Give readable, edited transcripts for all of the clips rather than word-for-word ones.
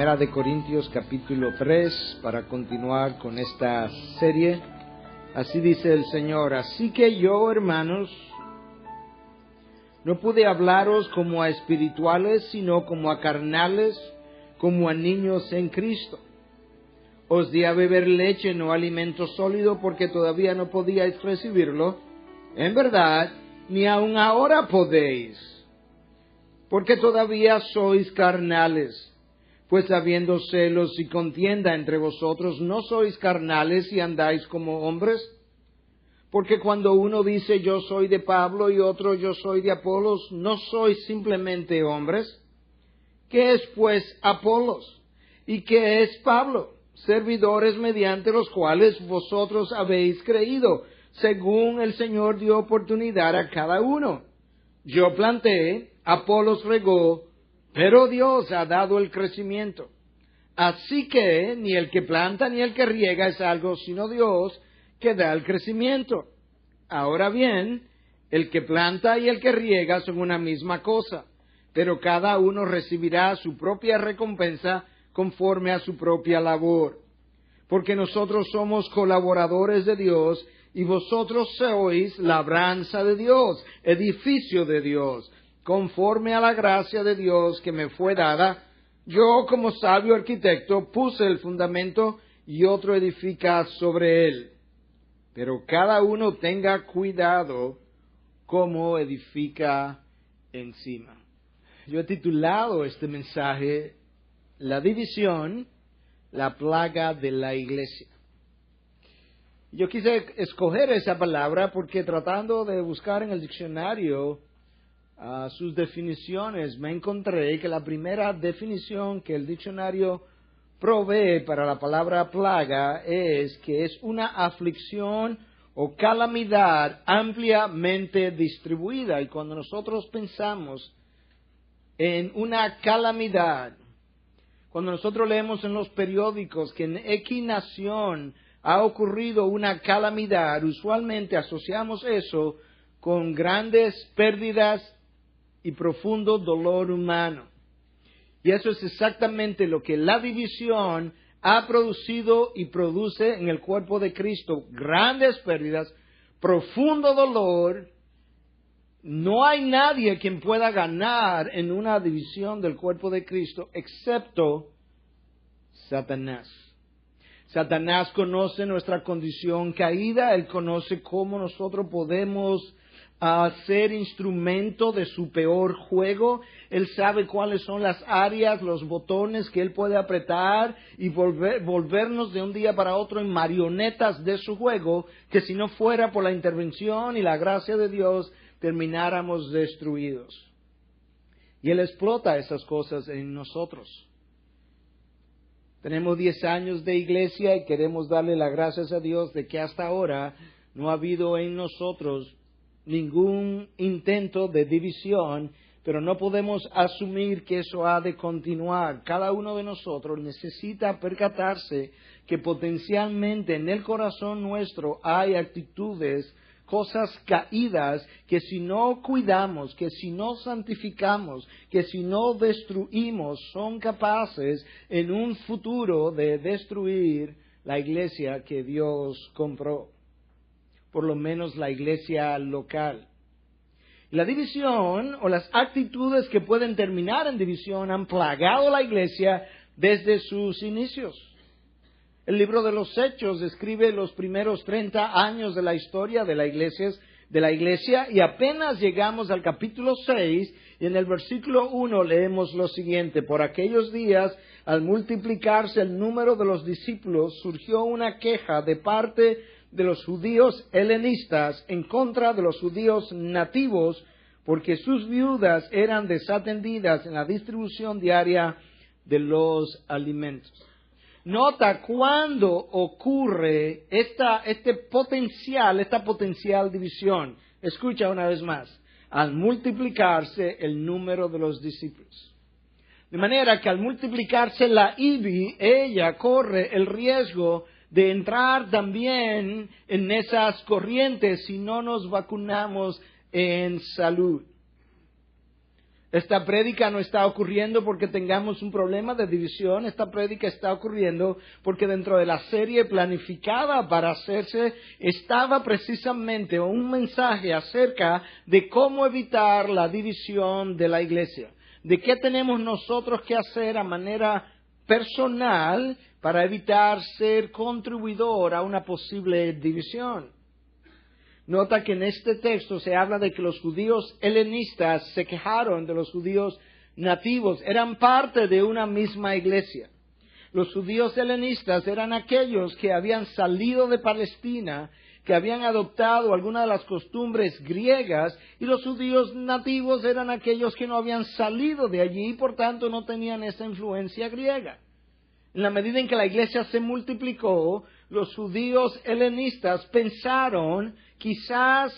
Primera de Corintios capítulo 3 para continuar con esta serie. Así dice el Señor: así que yo, hermanos, no pude hablaros como a espirituales, sino como a carnales, como a niños en Cristo. Os di a beber leche, no alimento sólido, porque todavía no podíais recibirlo. En verdad, ni aun ahora podéis, porque todavía sois carnales. Pues habiendo celos y contienda entre vosotros, ¿no sois carnales y andáis como hombres? Porque cuando uno dice yo soy de Pablo y otro yo soy de Apolos, ¿no sois simplemente hombres? ¿Qué es pues Apolos? ¿Y qué es Pablo? Servidores mediante los cuales vosotros habéis creído, según el Señor dio oportunidad a cada uno. Yo planté, Apolos regó, pero Dios ha dado el crecimiento. Así que ni el que planta ni el que riega es algo, sino Dios que da el crecimiento. Ahora bien, el que planta y el que riega son una misma cosa, pero cada uno recibirá su propia recompensa conforme a su propia labor. Porque nosotros somos colaboradores de Dios y vosotros sois labranza de Dios, edificio de Dios. Conforme a la gracia de Dios que me fue dada, yo como sabio arquitecto puse el fundamento y otro edifica sobre él. Pero cada uno tenga cuidado cómo edifica encima. Yo he titulado este mensaje La división, la plaga de la iglesia. Yo quise escoger esa palabra porque tratando de buscar en el diccionario sus definiciones, me encontré que la primera definición que el diccionario provee para la palabra plaga es que es una aflicción o calamidad ampliamente distribuida. Y cuando nosotros pensamos en una calamidad, cuando nosotros leemos en los periódicos que en X nación ha ocurrido una calamidad, usualmente asociamos eso con grandes pérdidas y profundo dolor humano. Y eso es exactamente lo que la división ha producido y produce en el cuerpo de Cristo. Grandes pérdidas, profundo dolor. No hay nadie quien pueda ganar en una división del cuerpo de Cristo excepto Satanás. Satanás conoce nuestra condición caída, él conoce cómo nosotros podemos ser instrumento de su peor juego. Él sabe cuáles son las áreas, los botones que él puede apretar y volvernos de un día para otro en marionetas de su juego, que si no fuera por la intervención y la gracia de Dios, termináramos destruidos. Y él explota esas cosas en nosotros. Tenemos 10 años de iglesia y queremos darle las gracias a Dios de que hasta ahora no ha habido en nosotros ningún intento de división, pero no podemos asumir que eso ha de continuar. Cada uno de nosotros necesita percatarse que potencialmente en el corazón nuestro hay actitudes, cosas caídas, que si no cuidamos, que si no santificamos, que si no destruimos, son capaces en un futuro de destruir la iglesia que Dios compró. Por lo menos la iglesia local. La división o las actitudes que pueden terminar en división han plagado la iglesia desde sus inicios. El libro de los Hechos describe los primeros 30 años de la historia de la iglesia y apenas llegamos al capítulo 6 y en el versículo 1 leemos lo siguiente: por aquellos días, al multiplicarse el número de los discípulos, surgió una queja de parte de los judíos helenistas en contra de los judíos nativos, porque sus viudas eran desatendidas en la distribución diaria de los alimentos. Nota cuándo ocurre esta potencial división. Escucha una vez más: al multiplicarse el número de los discípulos. De manera que al multiplicarse la IBI, ella corre el riesgo de entrar también en esas corrientes si no nos vacunamos en salud. Esta prédica no está ocurriendo porque tengamos un problema de división. Esta prédica está ocurriendo porque dentro de la serie planificada para hacerse estaba precisamente un mensaje acerca de cómo evitar la división de la iglesia. De qué tenemos nosotros que hacer a manera personal para evitar ser contribuidor a una posible división. Nota que en este texto se habla de que los judíos helenistas se quejaron de los judíos nativos. Eran parte de una misma iglesia. Los judíos helenistas eran aquellos que habían salido de Palestina, que habían adoptado algunas de las costumbres griegas, y los judíos nativos eran aquellos que no habían salido de allí y por tanto no tenían esa influencia griega. En la medida en que la iglesia se multiplicó, los judíos helenistas pensaron, quizás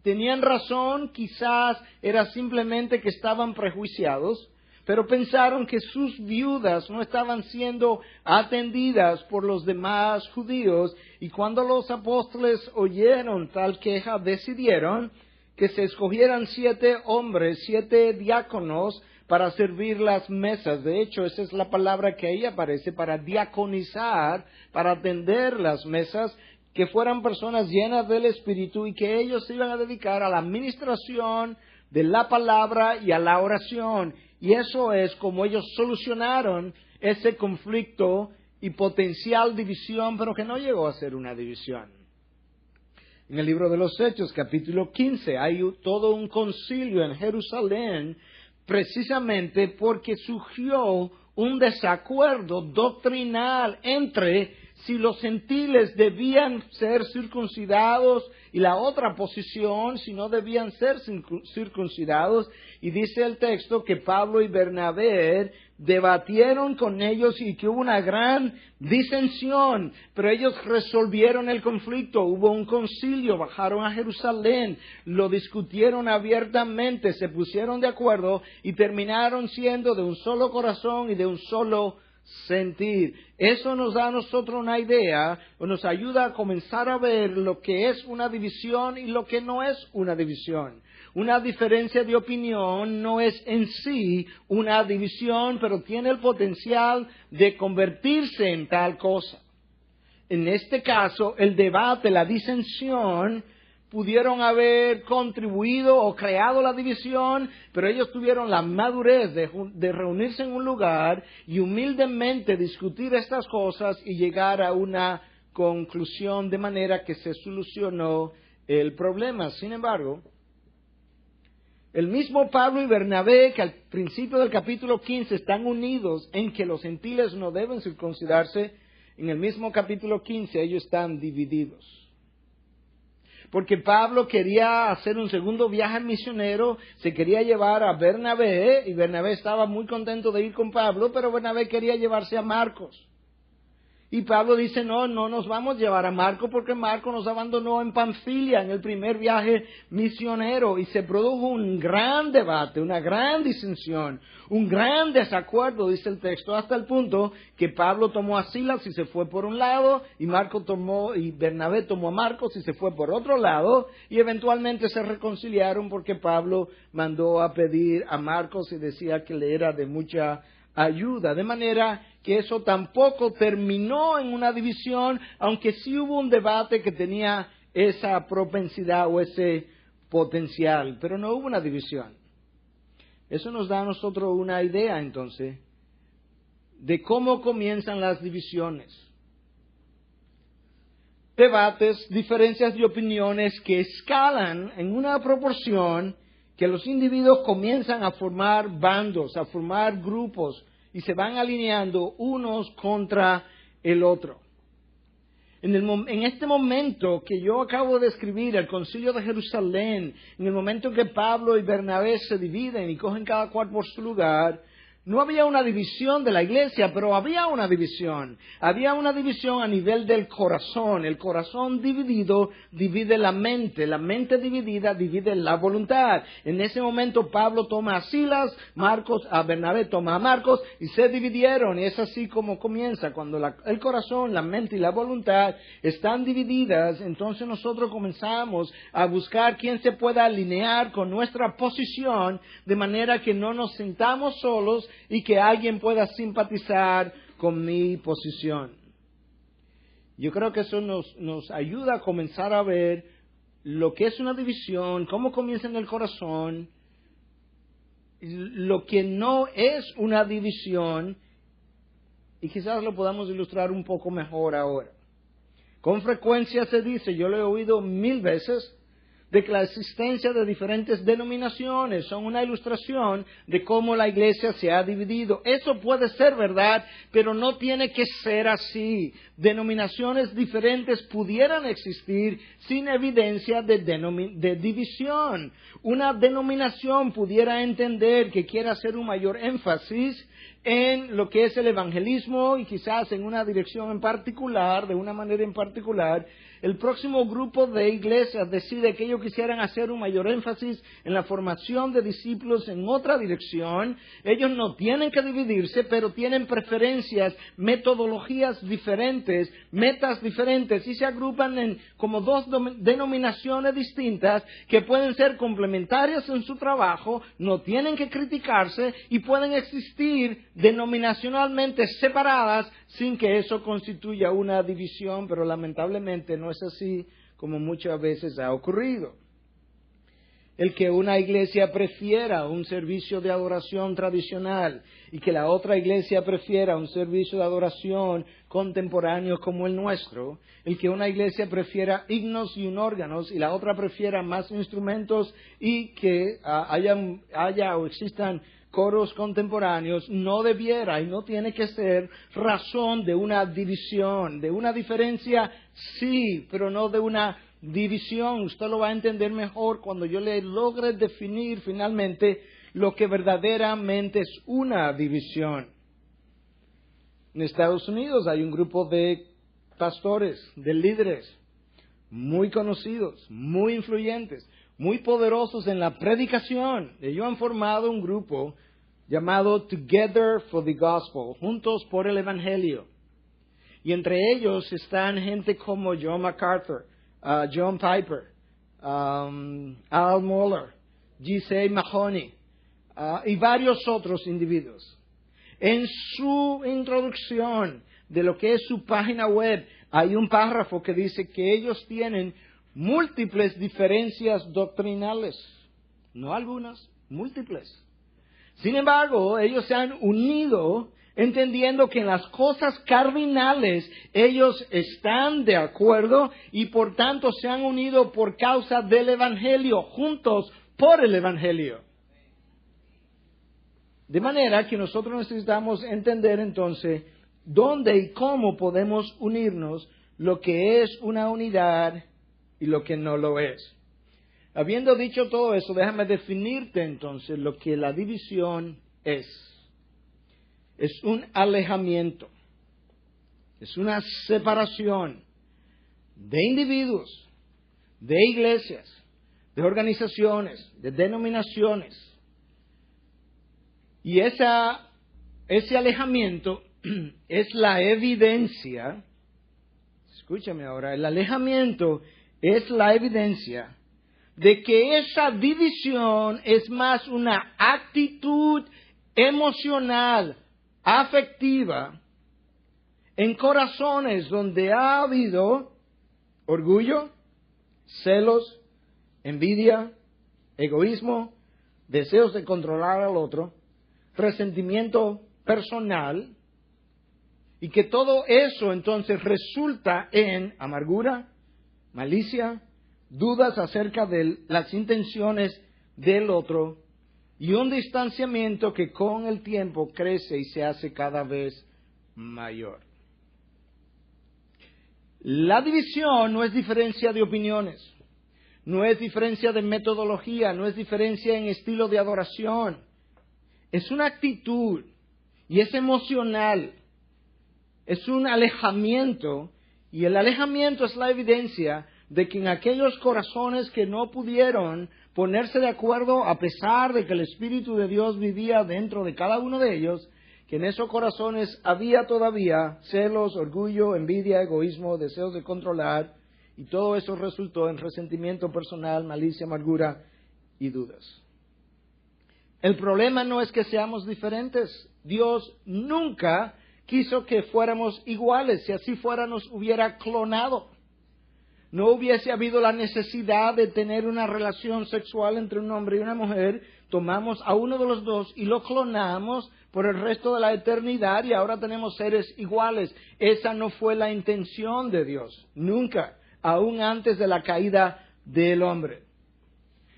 tenían razón, quizás era simplemente que estaban prejuiciados, pero pensaron que sus viudas no estaban siendo atendidas por los demás judíos, y cuando los apóstoles oyeron tal queja, decidieron que se escogieran 7 hombres, 7 diáconos, para servir las mesas. De hecho, esa es la palabra que ahí aparece, para diaconizar, para atender las mesas, que fueran personas llenas del Espíritu y que ellos se iban a dedicar a la administración de la palabra y a la oración. Y eso es como ellos solucionaron ese conflicto y potencial división, pero que no llegó a ser una división. En el libro de los Hechos, capítulo 15, hay todo un concilio en Jerusalén, precisamente porque surgió un desacuerdo doctrinal entre si los gentiles debían ser circuncidados y la otra posición si no debían ser circuncidados. Y dice el texto que Pablo y Bernabé debatieron con ellos y que hubo una gran disensión, pero ellos resolvieron el conflicto. Hubo un concilio, bajaron a Jerusalén, lo discutieron abiertamente, se pusieron de acuerdo y terminaron siendo de un solo corazón y de un solo sentir. Eso nos da a nosotros una idea, o nos ayuda a comenzar a ver lo que es una división y lo que no es una división. Una diferencia de opinión no es en sí una división, pero tiene el potencial de convertirse en tal cosa. En este caso, el debate, la disensión, pudieron haber contribuido o creado la división, pero ellos tuvieron la madurez de reunirse en un lugar y humildemente discutir estas cosas y llegar a una conclusión de manera que se solucionó el problema. Sin embargo, el mismo Pablo y Bernabé, que al principio del capítulo 15 están unidos en que los gentiles no deben circuncidarse, en el mismo capítulo 15 ellos están divididos. Porque Pablo quería hacer un segundo viaje misionero, se quería llevar a Bernabé, y Bernabé estaba muy contento de ir con Pablo, pero Bernabé quería llevarse a Marcos. Y Pablo dice, no nos vamos a llevar a Marcos porque Marcos nos abandonó en Panfilia en el primer viaje misionero. Y se produjo un gran debate, una gran disensión, un gran desacuerdo, dice el texto, hasta el punto que Pablo tomó a Silas y se fue por un lado, y Bernabé tomó a Marcos y se fue por otro lado, y eventualmente se reconciliaron porque Pablo mandó a pedir a Marcos y decía que le era de mucha ayuda, de manera que eso tampoco terminó en una división, aunque sí hubo un debate que tenía esa propensidad o ese potencial, pero no hubo una división. Eso nos da a nosotros una idea, entonces, de cómo comienzan las divisiones. Debates, diferencias de opiniones que escalan en una proporción que los individuos comienzan a formar bandos, a formar grupos, y se van alineando unos contra el otro. En este momento que yo acabo de describir, el concilio de Jerusalén, en el momento que Pablo y Bernabé se dividen y cogen cada cual por su lugar, No había una división de la iglesia, pero había una división. Había una división a nivel del corazón. El corazón dividido divide la mente dividida divide la voluntad. En ese momento Pablo toma a Silas, a Bernabé toma a Marcos y se dividieron. Y es así como comienza. Cuando el corazón, la mente y la voluntad están divididas, entonces nosotros comenzamos a buscar quién se pueda alinear con nuestra posición de manera que no nos sintamos solos y que alguien pueda simpatizar con mi posición. Yo creo que eso nos ayuda a comenzar a ver lo que es una división, cómo comienza en el corazón, lo que no es una división, y quizás lo podamos ilustrar un poco mejor ahora. Con frecuencia se dice, yo lo he oído 1000 veces, de que la existencia de diferentes denominaciones son una ilustración de cómo la iglesia se ha dividido. Eso puede ser verdad, pero no tiene que ser así. Denominaciones diferentes pudieran existir sin evidencia de división. Una denominación pudiera entender que quiere hacer un mayor énfasis en lo que es el evangelismo y quizás en una dirección en particular, de una manera en particular. El próximo grupo de iglesias decide que ellos quisieran hacer un mayor énfasis en la formación de discípulos en otra dirección. Ellos no tienen que dividirse, pero tienen preferencias, metodologías diferentes, metas diferentes, y se agrupan en como dos denominaciones distintas que pueden ser complementarias en su trabajo, no tienen que criticarse y pueden existir denominacionalmente separadas sin que eso constituya una división, pero lamentablemente no es así como muchas veces ha ocurrido. El que una iglesia prefiera un servicio de adoración tradicional y que la otra iglesia prefiera un servicio de adoración contemporáneo como el nuestro, el que una iglesia prefiera himnos y órganos y la otra prefiera más instrumentos y que haya o existan coros contemporáneos, no debiera y no tiene que ser razón de una división, de una diferencia sí, pero no de una división. Usted lo va a entender mejor cuando yo le logre definir finalmente lo que verdaderamente es una división. En Estados Unidos hay un grupo de pastores, de líderes, muy conocidos, muy influyentes, muy poderosos en la predicación. Ellos han formado un grupo llamado Together for the Gospel, Juntos por el Evangelio. Y entre ellos están gente como John MacArthur, John Piper, Al Mohler, G.C. Mahoney, y varios otros individuos. En su introducción de lo que es su página web, hay un párrafo que dice que ellos tienen múltiples diferencias doctrinales, no algunas, múltiples. Sin embargo, ellos se han unido entendiendo que en las cosas cardinales ellos están de acuerdo y por tanto se han unido por causa del Evangelio, juntos por el Evangelio. De manera que nosotros necesitamos entender entonces dónde y cómo podemos unirnos, lo que es una unidad y lo que no lo es. Habiendo dicho todo eso, déjame definirte entonces lo que la división es. Es un alejamiento, es una separación de individuos, de iglesias, de organizaciones, de denominaciones. Y ese alejamiento es la evidencia, escúchame ahora, el alejamiento es la evidencia de que esa división es más una actitud emocional, afectiva, en corazones donde ha habido orgullo, celos, envidia, egoísmo, deseos de controlar al otro, resentimiento personal, y que todo eso entonces resulta en amargura, malicia, dudas acerca de las intenciones del otro y un distanciamiento que con el tiempo crece y se hace cada vez mayor. La división no es diferencia de opiniones, no es diferencia de metodología, no es diferencia en estilo de adoración. Es una actitud y es emocional. Es un alejamiento, y el alejamiento es la evidencia de que en aquellos corazones que no pudieron ponerse de acuerdo a pesar de que el Espíritu de Dios vivía dentro de cada uno de ellos, que en esos corazones había todavía celos, orgullo, envidia, egoísmo, deseos de controlar, y todo eso resultó en resentimiento personal, malicia, amargura y dudas. El problema no es que seamos diferentes. Dios nunca quiso que fuéramos iguales. Si así fuera, nos hubiera clonado. No hubiese habido la necesidad de tener una relación sexual entre un hombre y una mujer. Tomamos a uno de los dos y lo clonamos por el resto de la eternidad y ahora tenemos seres iguales. Esa no fue la intención de Dios, nunca, aún antes de la caída del hombre.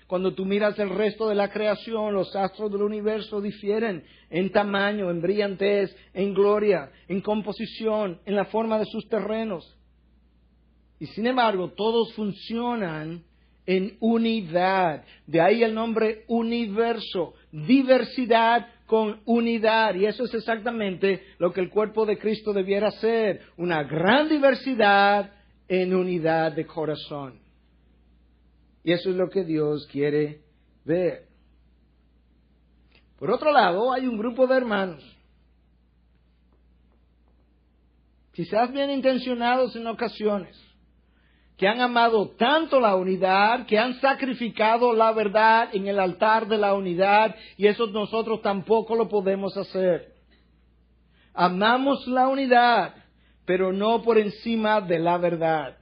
Cuando tú miras el resto de la creación, los astros del universo difieren en tamaño, en brillantez, en gloria, en composición, en la forma de sus terrenos. Y sin embargo, todos funcionan en unidad. De ahí el nombre universo, diversidad con unidad. Y eso es exactamente lo que el cuerpo de Cristo debiera ser. Una gran diversidad en unidad de corazón. Y eso es lo que Dios quiere ver. Por otro lado, hay un grupo de hermanos, quizás bien intencionados en ocasiones, que han amado tanto la unidad, que han sacrificado la verdad en el altar de la unidad, y eso nosotros tampoco lo podemos hacer. Amamos la unidad, pero no por encima de la verdad.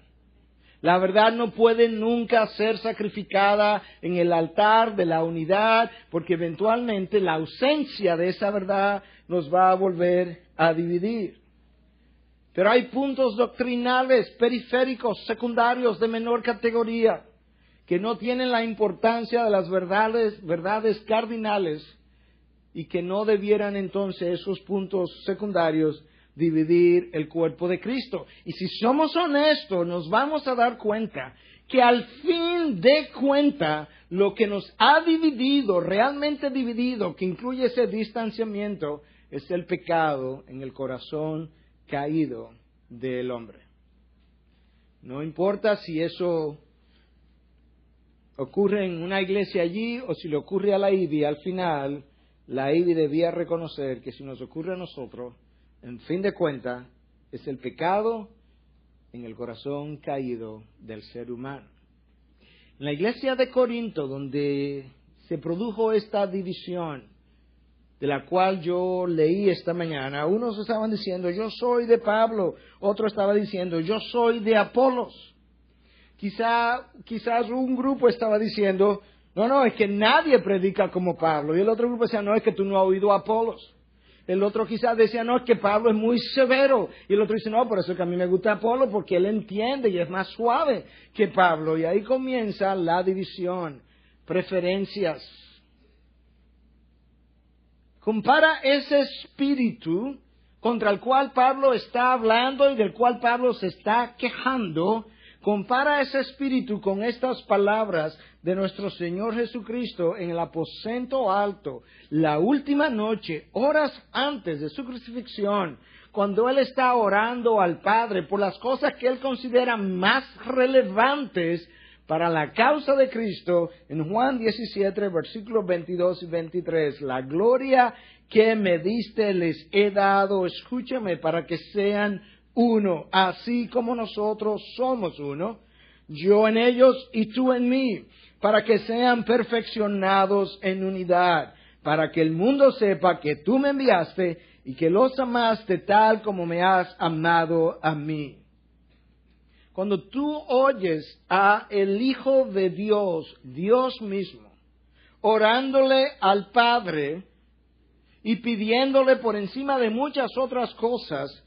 La verdad no puede nunca ser sacrificada en el altar de la unidad, porque eventualmente la ausencia de esa verdad nos va a volver a dividir. Pero hay puntos doctrinales, periféricos, secundarios de menor categoría, que no tienen la importancia de las verdades cardinales y que no debieran entonces esos puntos secundarios dividir el cuerpo de Cristo. Y si somos honestos, nos vamos a dar cuenta que al fin de cuenta, lo que nos ha dividido, realmente dividido, que incluye ese distanciamiento, es el pecado en el corazón caído del hombre. No importa si eso ocurre en una iglesia allí o si le ocurre a la IBI, al final la IBI debía reconocer que si nos ocurre a nosotros, en fin de cuentas, es el pecado en el corazón caído del ser humano. En la iglesia de Corinto, donde se produjo esta división, de la cual yo leí esta mañana, unos estaban diciendo, yo soy de Pablo, otro estaba diciendo, yo soy de Apolos. Quizás un grupo estaba diciendo, no, es que nadie predica como Pablo. Y el otro grupo decía, no, es que tú no has oído a Apolos. El otro quizás decía, no, es que Pablo es muy severo. Y el otro dice, no, por eso es que a mí me gusta Apolo, porque él entiende y es más suave que Pablo. Y ahí comienza la división, preferencias. Compara ese espíritu contra el cual Pablo está hablando y del cual Pablo se está quejando. Compara ese espíritu con estas palabras de nuestro Señor Jesucristo en el aposento alto, la última noche, horas antes de su crucifixión, cuando Él está orando al Padre por las cosas que Él considera más relevantes para la causa de Cristo, en Juan 17, versículos 22 y 23, la gloria que me diste les he dado, escúchame, para que sean uno, así como nosotros somos uno, yo en ellos y tú en mí, para que sean perfeccionados en unidad, para que el mundo sepa que tú me enviaste y que los amaste tal como me has amado a mí. Cuando tú oyes a el Hijo de Dios, Dios mismo, orándole al Padre y pidiéndole por encima de muchas otras cosas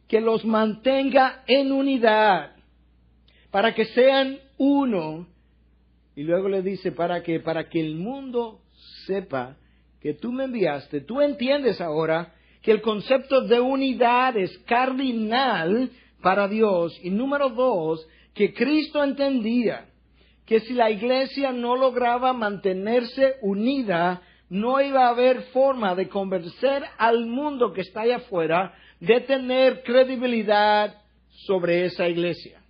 que los mantenga en unidad, para que sean uno, y luego le dice, para que el mundo sepa que tú me enviaste. Tú entiendes ahora que el concepto de unidad es cardinal para Dios. Y número 2, que Cristo entendía que si la iglesia no lograba mantenerse unida, no iba a haber forma de convencer al mundo que está allá afuera de tener credibilidad sobre esa iglesia.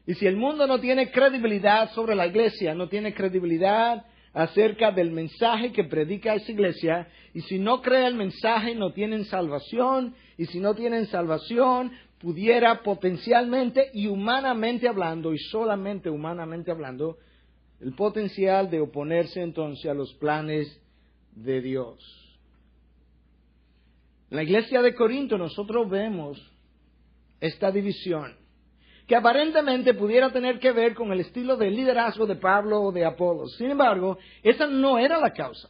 Y si el mundo no tiene credibilidad sobre la iglesia, no tiene credibilidad acerca del mensaje que predica esa iglesia, y si no cree el mensaje, no tienen salvación, y si no tienen salvación, pudiera potencialmente y humanamente hablando, y solamente humanamente hablando, el potencial de oponerse entonces a los planes de Dios. En la iglesia de Corinto nosotros vemos esta división, que aparentemente pudiera tener que ver con el estilo de liderazgo de Pablo o de Apolos. Sin embargo, esa no era la causa.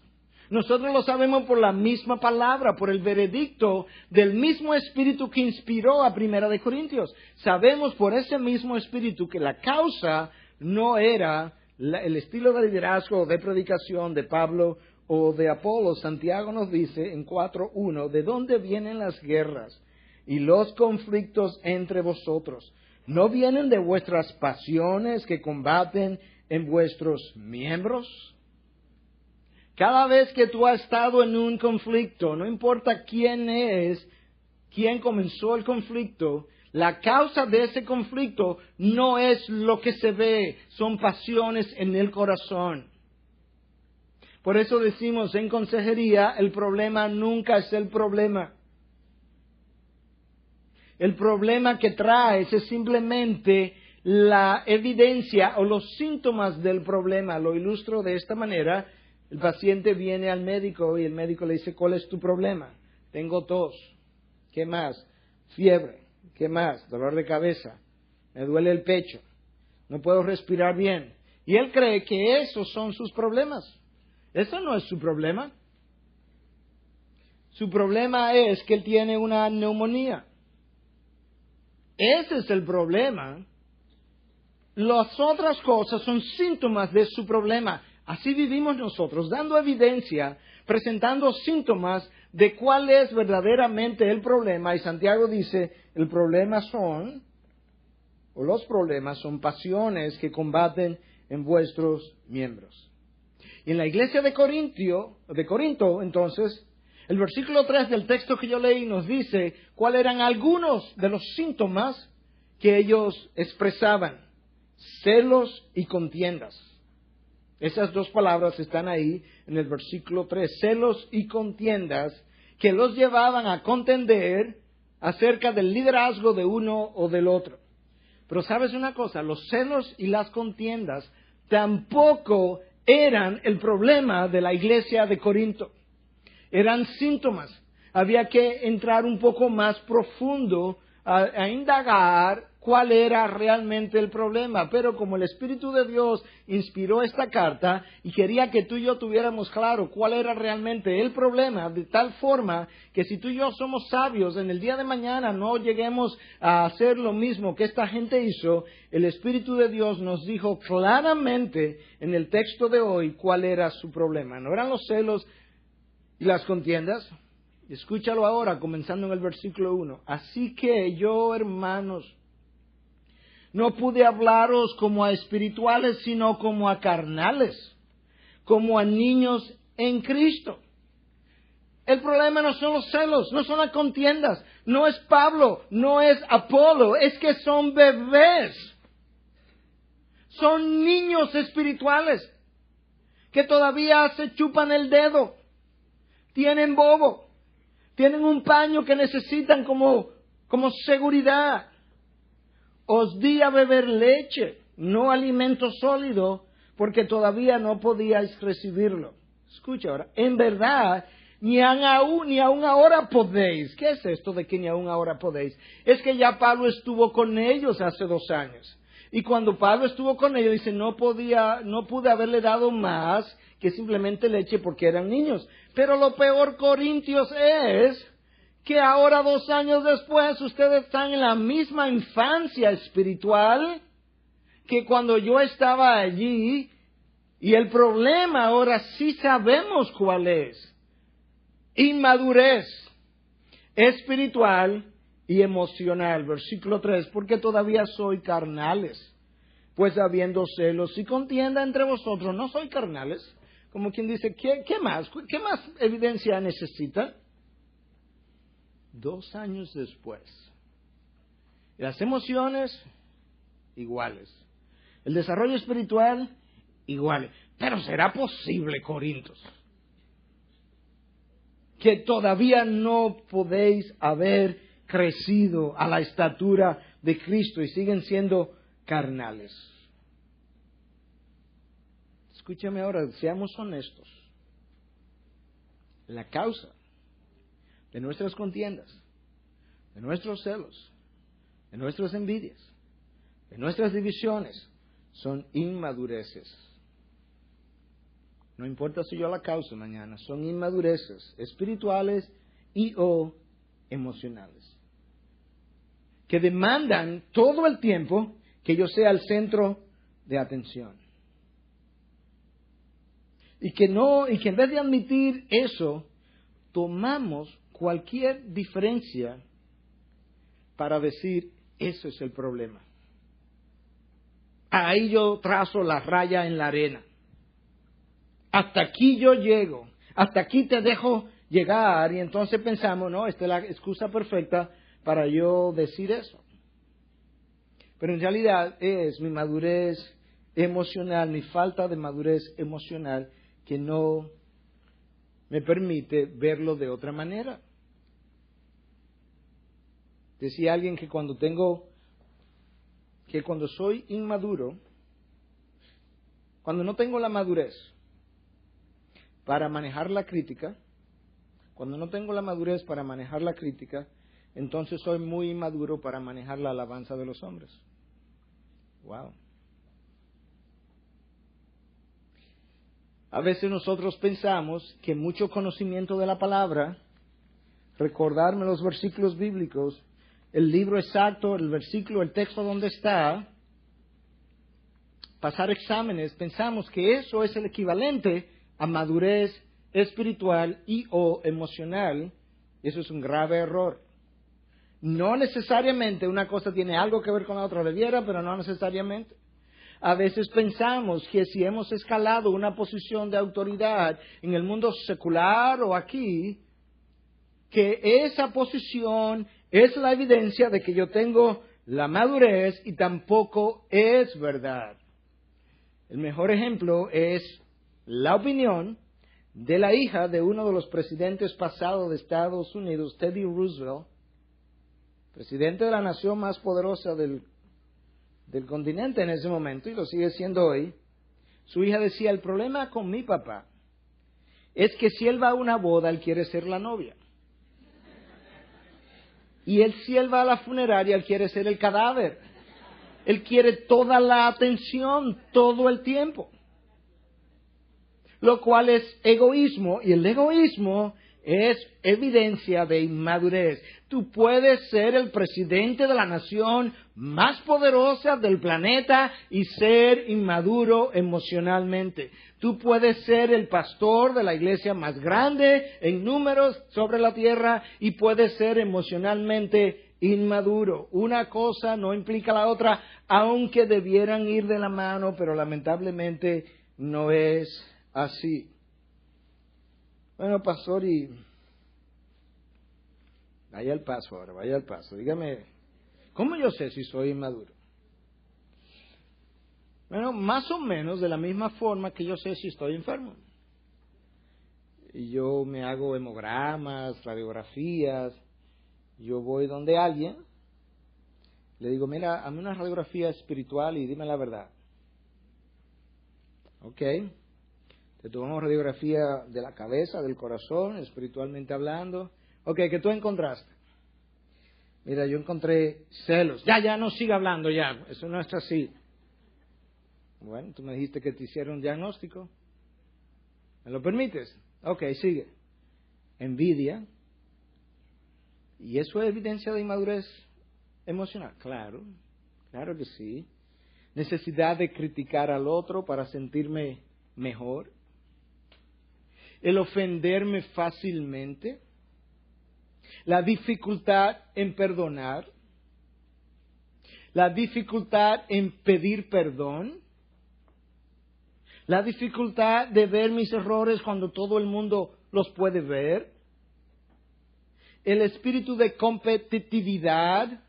Nosotros lo sabemos por la misma palabra, por el veredicto del mismo Espíritu que inspiró a Primera de Corintios. Sabemos por ese mismo Espíritu que la causa no era el estilo de liderazgo o de predicación de Pablo o de Apolos. Santiago nos dice en 4:1, ¿de dónde vienen las guerras y los conflictos entre vosotros? ¿No vienen de vuestras pasiones que combaten en vuestros miembros? Cada vez que tú has estado en un conflicto, no importa quién comenzó el conflicto, la causa de ese conflicto no es lo que se ve, son pasiones en el corazón. Por eso decimos en consejería, el problema nunca es el problema. El problema que traes es simplemente la evidencia o los síntomas del problema. Lo ilustro de esta manera. El paciente viene al médico y el médico le dice, ¿cuál es tu problema? Tengo tos. ¿Qué más? Fiebre. ¿Qué más? Dolor de cabeza. Me duele el pecho. No puedo respirar bien. Y él cree que esos son sus problemas. Eso no es su problema. Su problema es que él tiene una neumonía. Ese es el problema. Las otras cosas son síntomas de su problema. Así vivimos nosotros, dando evidencia, presentando síntomas de cuál es verdaderamente el problema. Y Santiago dice, los problemas son pasiones que combaten en vuestros miembros. Y en la iglesia de Corinto, entonces, el versículo 3 del texto que yo leí nos dice cuáles eran algunos de los síntomas que ellos expresaban. Celos y contiendas. Esas dos palabras están ahí en el versículo 3. Celos y contiendas que los llevaban a contender acerca del liderazgo de uno o del otro. Pero ¿sabes una cosa? Los celos y las contiendas tampoco eran el problema de la iglesia de Corinto. Eran síntomas. Había que entrar un poco más profundo a indagar cuál era realmente el problema. Pero como el Espíritu de Dios inspiró esta carta y quería que tú y yo tuviéramos claro cuál era realmente el problema, de tal forma que si tú y yo somos sabios, en el día de mañana no lleguemos a hacer lo mismo que esta gente hizo, el Espíritu de Dios nos dijo claramente en el texto de hoy cuál era su problema. No eran los celos y las contiendas. Escúchalo ahora, comenzando en el versículo 1. Así que yo, hermanos, no pude hablaros como a espirituales, sino como a carnales, como a niños en Cristo. El problema no son los celos, no son las contiendas, no es Pablo, no es Apolo, es que son bebés. Son niños espirituales que todavía se chupan el dedo, tienen bobo, tienen un paño que necesitan como seguridad. Os di a beber leche, no alimento sólido, porque todavía no podíais recibirlo. Escucha ahora, en verdad, ni aún ahora podéis. ¿Qué es esto de que ni aún ahora podéis? Es que ya Pablo estuvo con ellos hace 2 años. Y cuando Pablo estuvo con ellos, dice, no pude haberle dado más que simplemente leche porque eran niños. Pero lo peor, Corintios, es que ahora 2 años después ustedes están en la misma infancia espiritual que cuando yo estaba allí, y el problema ahora sí sabemos cuál es: inmadurez espiritual y emocional. Versículo 3, porque todavía soy carnales, pues habiendo celos y contienda entre vosotros, no soy carnales, como quien dice, ¿qué más? ¿Qué más evidencia necesita? 2 años después. Las emociones, iguales. El desarrollo espiritual, iguales. Pero ¿será posible, Corintios, que todavía no podéis haber crecido a la estatura de Cristo y siguen siendo carnales? Escúchame ahora, seamos honestos. La causa de nuestras contiendas, de nuestros celos, de nuestras envidias, de nuestras divisiones, son inmadureces. No importa si yo la causa mañana, son inmadureces espirituales y o emocionales, que demandan todo el tiempo que yo sea el centro de atención. Y que en vez de admitir eso, tomamos cualquier diferencia para decir, eso es el problema. Ahí yo trazo la raya en la arena. Hasta aquí yo llego, hasta aquí te dejo llegar, y entonces pensamos, no, esta es la excusa perfecta para yo decir eso. Pero en realidad es mi madurez emocional, mi falta de madurez emocional, que no me permite verlo de otra manera. Decía alguien que cuando soy inmaduro, cuando no tengo la madurez para manejar la crítica, entonces soy muy inmaduro para manejar la alabanza de los hombres. Wow. A veces nosotros pensamos que mucho conocimiento de la palabra, recordarme los versículos bíblicos, el libro exacto, el versículo, el texto donde está, pasar exámenes, pensamos que eso es el equivalente a madurez espiritual y o emocional. Eso es un grave error. No necesariamente una cosa tiene algo que ver con la otra, debiera, pero no necesariamente. A veces pensamos que si hemos escalado una posición de autoridad en el mundo secular o aquí, que esa posición es la evidencia de que yo tengo la madurez, y tampoco es verdad. El mejor ejemplo es la opinión de la hija de uno de los presidentes pasados de Estados Unidos, Teddy Roosevelt, presidente de la nación más poderosa del continente en ese momento, y lo sigue siendo hoy. Su hija decía, el problema con mi papá es que si él va a una boda, él quiere ser la novia. Y si él va a la funeraria, él quiere ser el cadáver. Él quiere toda la atención, todo el tiempo. Lo cual es egoísmo, y el egoísmo es evidencia de inmadurez. Tú puedes ser el presidente de la nación más poderosa del planeta y ser inmaduro emocionalmente. Tú puedes ser el pastor de la iglesia más grande en números sobre la tierra y puedes ser emocionalmente inmaduro. Una cosa no implica la otra, aunque debieran ir de la mano, pero lamentablemente no es así. Bueno, pastor, y vaya al paso ahora, vaya al paso. Dígame, ¿cómo yo sé si soy inmaduro? Bueno, más o menos de la misma forma que yo sé si estoy enfermo. Y yo me hago hemogramas, radiografías. Yo voy donde alguien, le digo, mira, hazme una radiografía espiritual y dime la verdad. Ok. Te tomamos radiografía de la cabeza, del corazón, espiritualmente hablando. Ok, ¿qué tú encontraste? Mira, yo encontré celos. Ya, no siga hablando ya. Eso no es así. Bueno, tú me dijiste que te hicieron un diagnóstico. ¿Me lo permites? Ok, sigue. Envidia. ¿Y eso es evidencia de inmadurez emocional? Claro que sí. Necesidad de criticar al otro para sentirme mejor. El ofenderme fácilmente, la dificultad en perdonar, la dificultad en pedir perdón, La dificultad de ver mis errores cuando todo el mundo los puede ver. El espíritu de competitividad.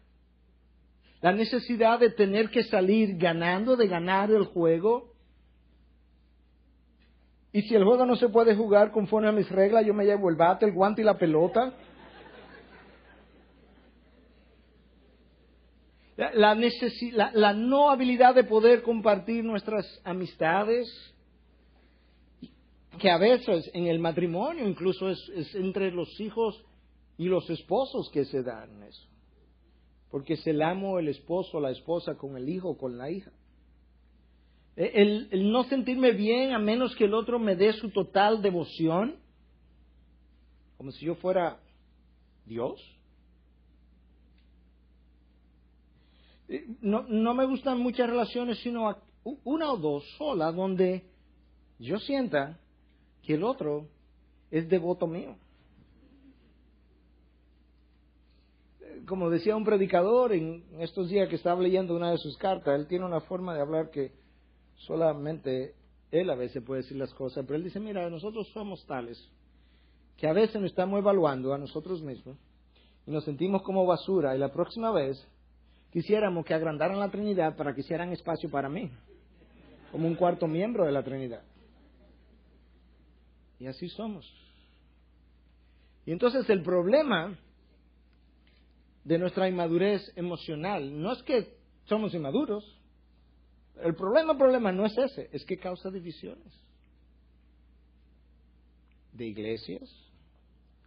La necesidad de tener que salir ganando, de ganar el juego. Y si el juego no se puede jugar conforme a mis reglas, yo me llevo el bate, el guante y la pelota. La no habilidad de poder compartir nuestras amistades, que a veces en el matrimonio incluso es entre los hijos y los esposos que se dan eso. Porque es el amo, el esposo, la esposa con el hijo, con la hija. El no sentirme bien a menos que el otro me dé su total devoción, como si yo fuera Dios. No me gustan muchas relaciones, sino una o dos solas, donde yo sienta que el otro es devoto mío. Como decía un predicador en estos días que estaba leyendo una de sus cartas, él tiene una forma de hablar que solamente él a veces puede decir las cosas, pero él dice, mira, nosotros somos tales que a veces nos estamos evaluando a nosotros mismos y nos sentimos como basura, y la próxima vez quisiéramos que agrandaran la Trinidad para que hicieran espacio para mí, como un cuarto miembro de la Trinidad. Y así somos. Y entonces el problema de nuestra inmadurez emocional no es que somos inmaduros. El problema no es ese, es que causa divisiones. De iglesias,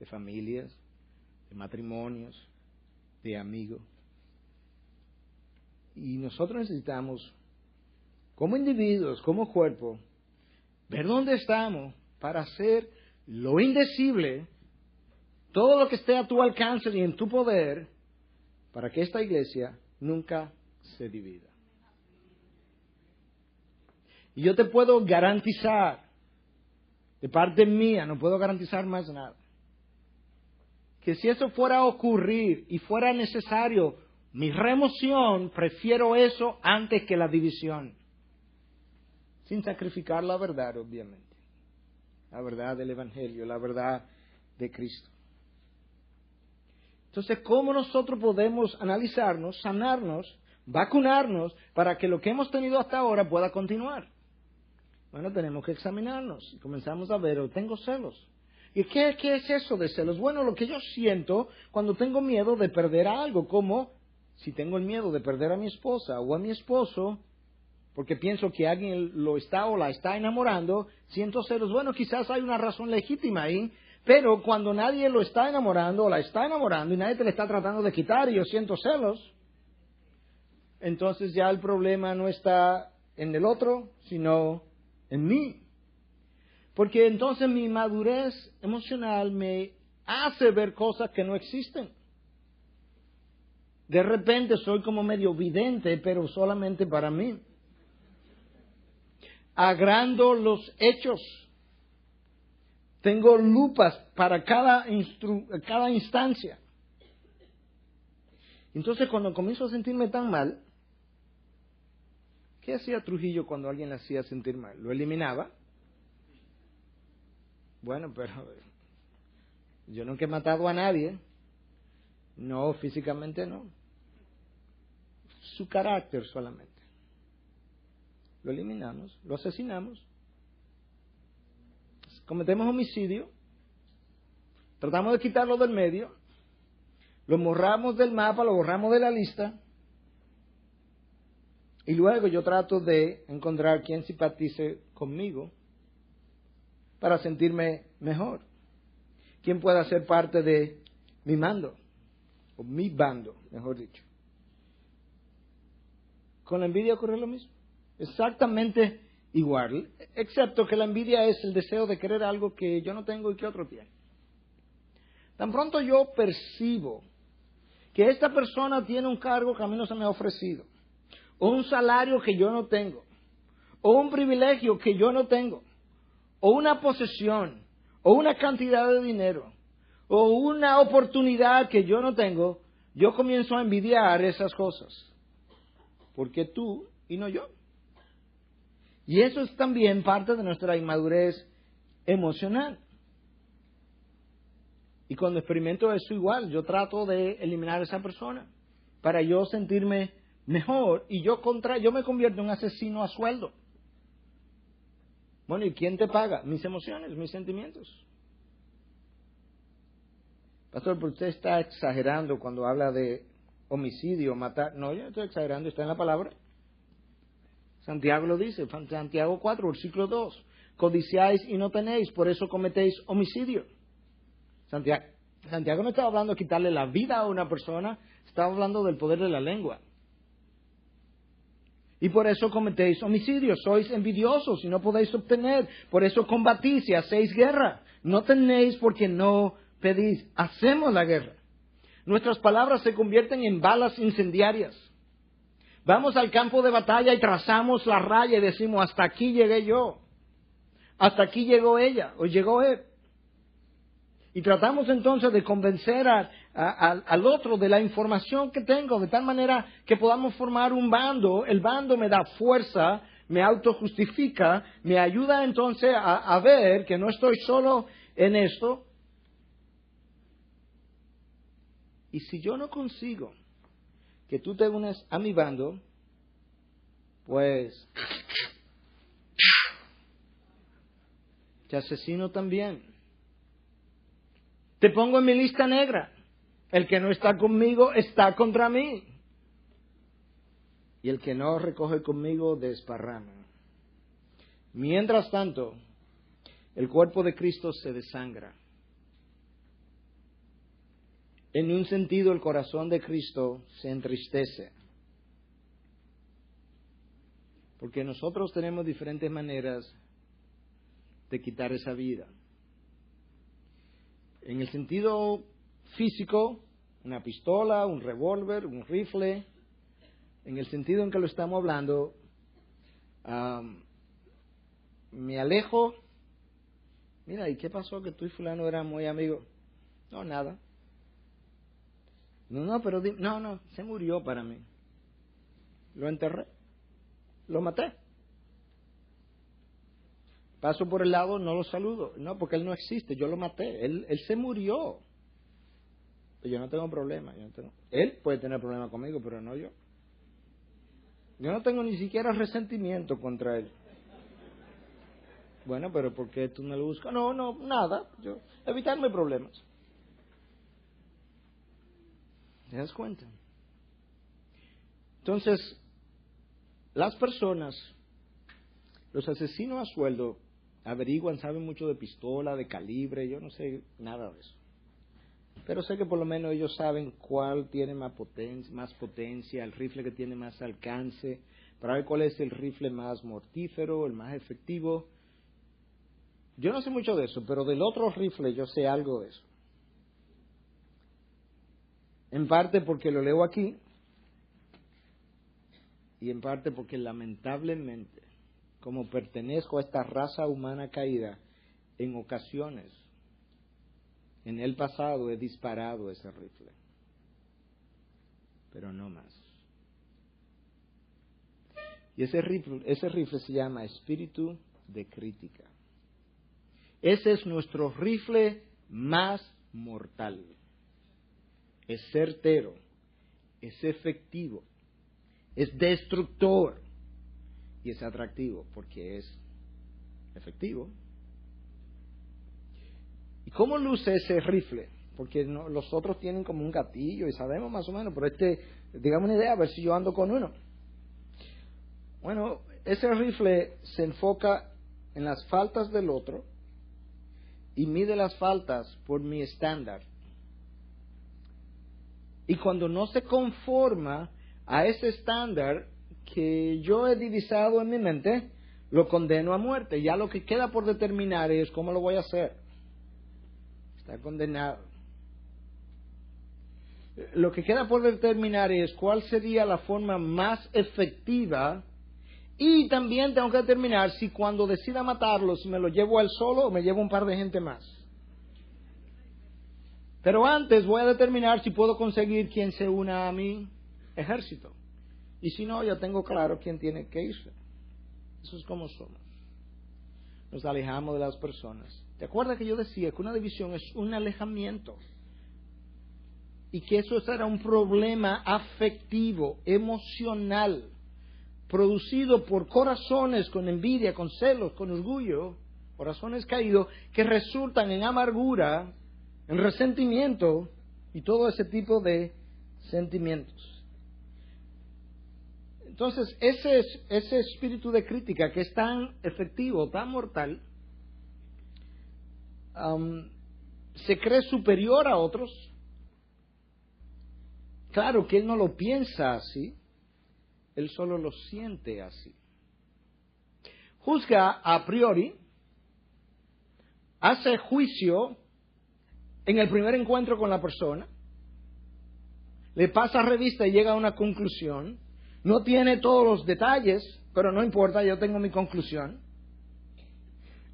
de familias, de matrimonios, de amigos. Y nosotros necesitamos, como individuos, como cuerpo, ver dónde estamos para hacer lo indecible, todo lo que esté a tu alcance y en tu poder, para que esta iglesia nunca se divida. Y yo te puedo garantizar, de parte mía, no puedo garantizar más nada, que si eso fuera a ocurrir y fuera necesario mi remoción, prefiero eso antes que la división. Sin sacrificar la verdad, obviamente. La verdad del Evangelio, la verdad de Cristo. Entonces, ¿cómo nosotros podemos analizarnos, sanarnos, vacunarnos para que lo que hemos tenido hasta ahora pueda continuar? Bueno, tenemos que examinarnos y comenzamos a ver, tengo celos. ¿Y qué es eso de celos? Bueno, lo que yo siento cuando tengo miedo de perder algo, como si tengo el miedo de perder a mi esposa o a mi esposo, porque pienso que alguien lo está o la está enamorando, siento celos. Bueno, quizás hay una razón legítima ahí, pero cuando nadie lo está enamorando o la está enamorando y nadie te le está tratando de quitar y yo siento celos, entonces ya el problema no está en el otro, sino en mí. Porque entonces mi madurez emocional me hace ver cosas que no existen. De repente soy como medio vidente, pero solamente para mí. Agrando los hechos. Tengo lupas para cada instancia. Entonces cuando comienzo a sentirme tan mal, ¿qué hacía Trujillo cuando alguien le hacía sentir mal? ¿Lo eliminaba? Bueno, pero yo nunca he matado a nadie. No, físicamente no. Su carácter solamente. Lo eliminamos, lo asesinamos. Cometemos homicidio. Tratamos de quitarlo del medio. Lo borramos del mapa, lo borramos de la lista. Y luego yo trato de encontrar quien simpatice conmigo para sentirme mejor. Quien pueda ser parte de mi mando, o mi bando, mejor dicho. Con la envidia ocurre lo mismo. Exactamente igual, excepto que la envidia es el deseo de querer algo que yo no tengo y que otro tiene. Tan pronto yo percibo que esta persona tiene un cargo que a mí no se me ha ofrecido, o un salario que yo no tengo, o un privilegio que yo no tengo, o una posesión, o una cantidad de dinero, o una oportunidad que yo no tengo, yo comienzo a envidiar esas cosas. ¿Por qué tú y no yo? Y eso es también parte de nuestra inmadurez emocional. Y cuando experimento eso igual, yo trato de eliminar a esa persona para yo sentirme mejor y yo me convierto en un asesino a sueldo. Bueno, ¿y quién te paga? Mis emociones, mis sentimientos. Pastor, pero usted está exagerando cuando habla de homicidio, matar. No, yo no estoy exagerando, está en la palabra. Santiago lo dice, Santiago 4, versículo 2. Codiciáis y no tenéis, por eso cometéis homicidio. Santiago no estaba hablando de quitarle la vida a una persona, estaba hablando del poder de la lengua. Y por eso cometéis homicidio, sois envidiosos y no podéis obtener, por eso combatís y hacéis guerra. No tenéis porque no pedís, hacemos la guerra. Nuestras palabras se convierten en balas incendiarias. Vamos al campo de batalla y trazamos la raya y decimos, hasta aquí llegué yo, hasta aquí llegó ella o llegó él. Y tratamos entonces de convencer al otro de la información que tengo, de tal manera que podamos formar un bando. El bando me da fuerza, me autojustifica, me ayuda entonces a ver que no estoy solo en esto. Y si yo no consigo que tú te unas a mi bando, pues te asesino también. Te pongo en mi lista negra. El que no está conmigo está contra mí. Y el que no recoge conmigo desparrama. Mientras tanto, el cuerpo de Cristo se desangra. En un sentido, el corazón de Cristo se entristece. Porque nosotros tenemos diferentes maneras de quitar esa vida. En el sentido físico, una pistola, un revólver, un rifle. En el sentido en que lo estamos hablando, me alejo. Mira, ¿y qué pasó? Que tú y fulano eran muy amigos. No, nada. No, pero no, se murió para mí. Lo enterré. Lo maté. Paso por el lado, no lo saludo. No, porque él no existe, yo lo maté. Él se murió. Pero yo no tengo problema. Él puede tener problema conmigo, pero no yo. Yo no tengo ni siquiera resentimiento contra él. Bueno, pero ¿por qué tú no lo buscas? No, nada. Evitarme problemas. ¿Te das cuenta? Entonces, las personas, los asesinos a sueldo, averiguan, saben mucho de pistola, de calibre, yo no sé nada de eso. Pero sé que por lo menos ellos saben cuál tiene más potencia, el rifle que tiene más alcance, para ver cuál es el rifle más mortífero, el más efectivo. Yo no sé mucho de eso, pero del otro rifle yo sé algo de eso. En parte porque lo leo aquí y en parte porque lamentablemente, como pertenezco a esta raza humana caída, en ocasiones, en el pasado he disparado ese rifle, pero no más. Y ese rifle se llama espíritu de crítica. Ese es nuestro rifle más mortal. Es certero, es efectivo, es destructor y es atractivo porque es efectivo. ¿Y cómo luce ese rifle? Porque los otros tienen como un gatillo y sabemos más o menos, pero digamos una idea, a ver si yo ando con uno. Bueno, ese rifle se enfoca en las faltas del otro y mide las faltas por mi estándar. Y cuando no se conforma a ese estándar que yo he divisado en mi mente, lo condeno a muerte. Ya lo que queda por determinar es cómo lo voy a hacer. Está condenado. Lo que queda por determinar es cuál sería la forma más efectiva, y también tengo que determinar si cuando decida matarlo, si me lo llevo a él solo o me llevo un par de gente más. Pero antes voy a determinar si puedo conseguir quien se una a mi ejército. Y si no, ya tengo claro quién tiene que irse. Eso es como somos. Nos alejamos de las personas. ¿Te acuerdas que yo decía que una división es un alejamiento? Y que eso será un problema afectivo, emocional, producido por corazones con envidia, con celos, con orgullo, corazones caídos, que resultan en amargura, en resentimiento y todo ese tipo de sentimientos. Entonces, ese espíritu de crítica que es tan efectivo, tan mortal, se cree superior a otros. Claro que él no lo piensa así, él solo lo siente así. Juzga a priori, hace juicio en el primer encuentro con la persona, le pasa revista y llega a una conclusión. No tiene todos los detalles, pero no importa, yo tengo mi conclusión.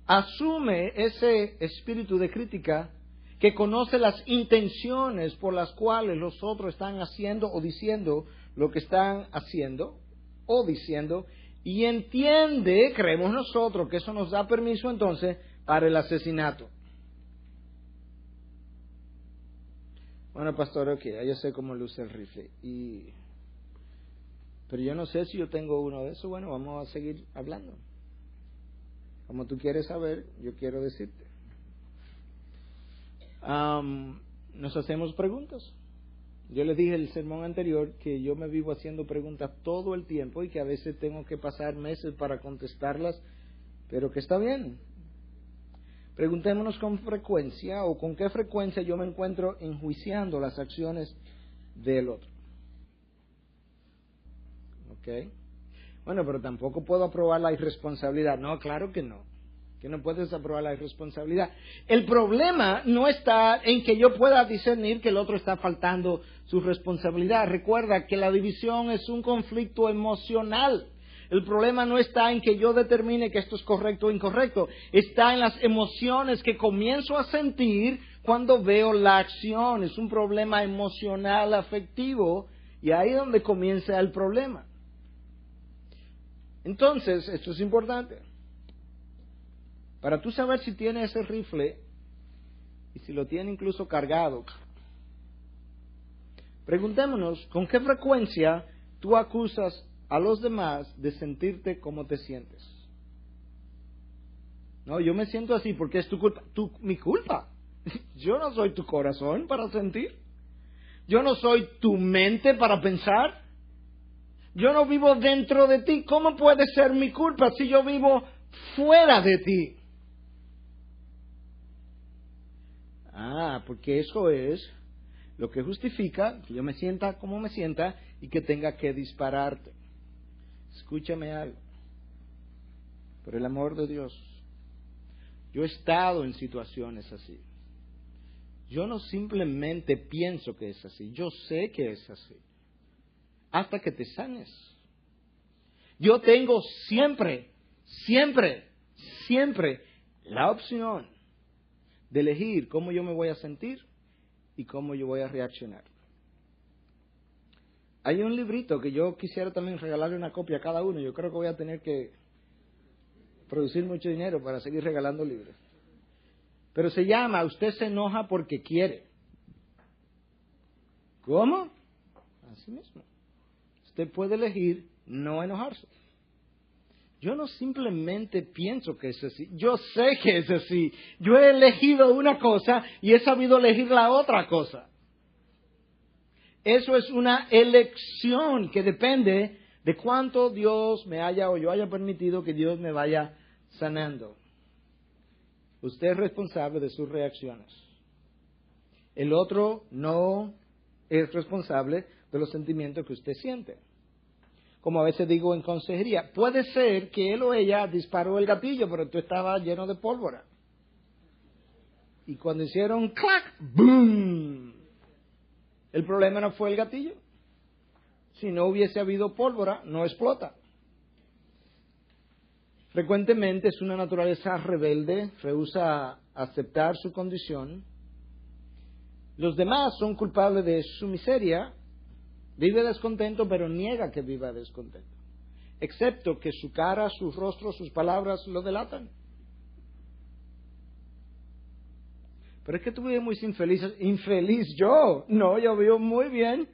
Asume ese espíritu de crítica que conoce las intenciones por las cuales los otros están haciendo o diciendo lo que están haciendo o diciendo, y entiende, creemos nosotros, que eso nos da permiso entonces para el asesinato. Bueno, pastor, ok, yo sé cómo luce el rifle, pero yo no sé si yo tengo uno de esos. Bueno, vamos a seguir hablando. Como tú quieres saber, yo quiero decirte. Nos hacemos preguntas. Yo les dije en el sermón anterior que yo me vivo haciendo preguntas todo el tiempo y que a veces tengo que pasar meses para contestarlas, pero que está bien. Preguntémonos con frecuencia o con qué frecuencia yo me encuentro enjuiciando las acciones del otro. ¿Ok? Bueno, pero tampoco puedo aprobar la irresponsabilidad. No, claro que no. Que no puedes aprobar la irresponsabilidad. El problema no está en que yo pueda discernir que el otro está faltando su responsabilidad. Recuerda que la división es un conflicto emocional. El problema no está en que yo determine que esto es correcto o incorrecto. Está en las emociones que comienzo a sentir cuando veo la acción. Es un problema emocional, afectivo, y ahí es donde comienza el problema. Entonces, esto es importante. Para tú saber si tiene ese rifle y si lo tiene incluso cargado, preguntémonos con qué frecuencia tú acusas a los demás de sentirte como te sientes. No, yo me siento así porque es tu culpa. Mi culpa. Yo no soy tu corazón para sentir. Yo no soy tu mente para pensar. Yo no vivo dentro de ti. ¿Cómo puede ser mi culpa si yo vivo fuera de ti? Porque eso es lo que justifica que yo me sienta como me sienta y que tenga que dispararte. Escúchame algo. Por el amor de Dios, yo he estado en situaciones así. Yo no simplemente pienso que es así, yo sé que es así. Hasta que te sanes. Yo tengo siempre la opción de elegir cómo yo me voy a sentir y cómo yo voy a reaccionar. Hay un librito que yo quisiera también regalarle una copia a cada uno. Yo creo que voy a tener que producir mucho dinero para seguir regalando libros. Pero se llama "Usted se enoja porque quiere". ¿Cómo? Así mismo. Usted puede elegir no enojarse. Yo no simplemente pienso que es así, yo sé que es así. Yo he elegido una cosa y he sabido elegir la otra cosa. Eso es una elección que depende de cuánto Dios me haya o yo haya permitido que Dios me vaya sanando. Usted es responsable de sus reacciones. El otro no es responsable de los sentimientos que usted siente. Como a veces digo en consejería, puede ser que él o ella disparó el gatillo, pero tú estabas lleno de pólvora. Y cuando hicieron clac, boom, el problema no fue el gatillo. Si no hubiese habido pólvora, no explota. Frecuentemente es una naturaleza rebelde, rehúsa aceptar su condición. Los demás son culpables de su miseria. Vive descontento, pero niega que viva descontento. excepto que su cara, su rostro, sus palabras lo delatan. Pero es que tú vives muy infeliz. ¿Infeliz yo? No, yo vivo muy bien.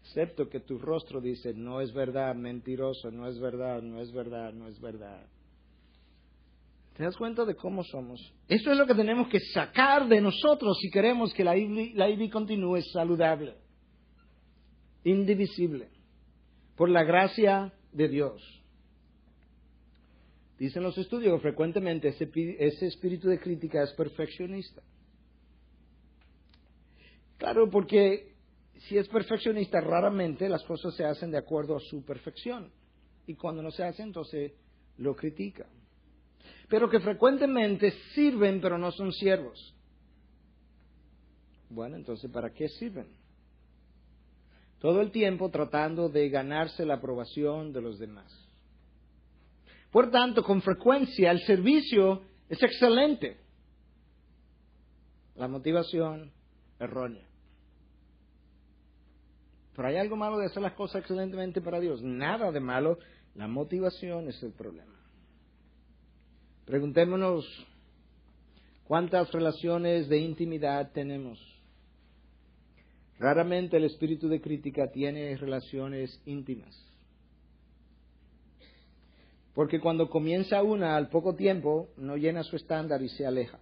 Excepto que tu rostro dice, no es verdad, mentiroso, no es verdad, no es verdad, no es verdad. ¿Te das cuenta de cómo somos? Eso es lo que tenemos que sacar de nosotros si queremos que la ID continúe saludable, indivisible, por la gracia de Dios. Dicen los estudios que frecuentemente ese espíritu de crítica es perfeccionista. Claro, porque si es perfeccionista, raramente las cosas se hacen de acuerdo a su perfección. Y cuando no se hace, entonces lo critica. Pero que frecuentemente sirven, pero no son siervos. Bueno, entonces, ¿para qué sirven? Todo el tiempo tratando de ganarse la aprobación de los demás. Por tanto, con frecuencia el servicio es excelente. La motivación errónea. Pero hay algo malo de hacer las cosas excelentemente para Dios. Nada de malo. La motivación es el problema. Preguntémonos, ¿cuántas relaciones de intimidad tenemos? Raramente el espíritu de crítica tiene relaciones íntimas. Porque cuando comienza una, al poco tiempo, no llena su estándar y se aleja.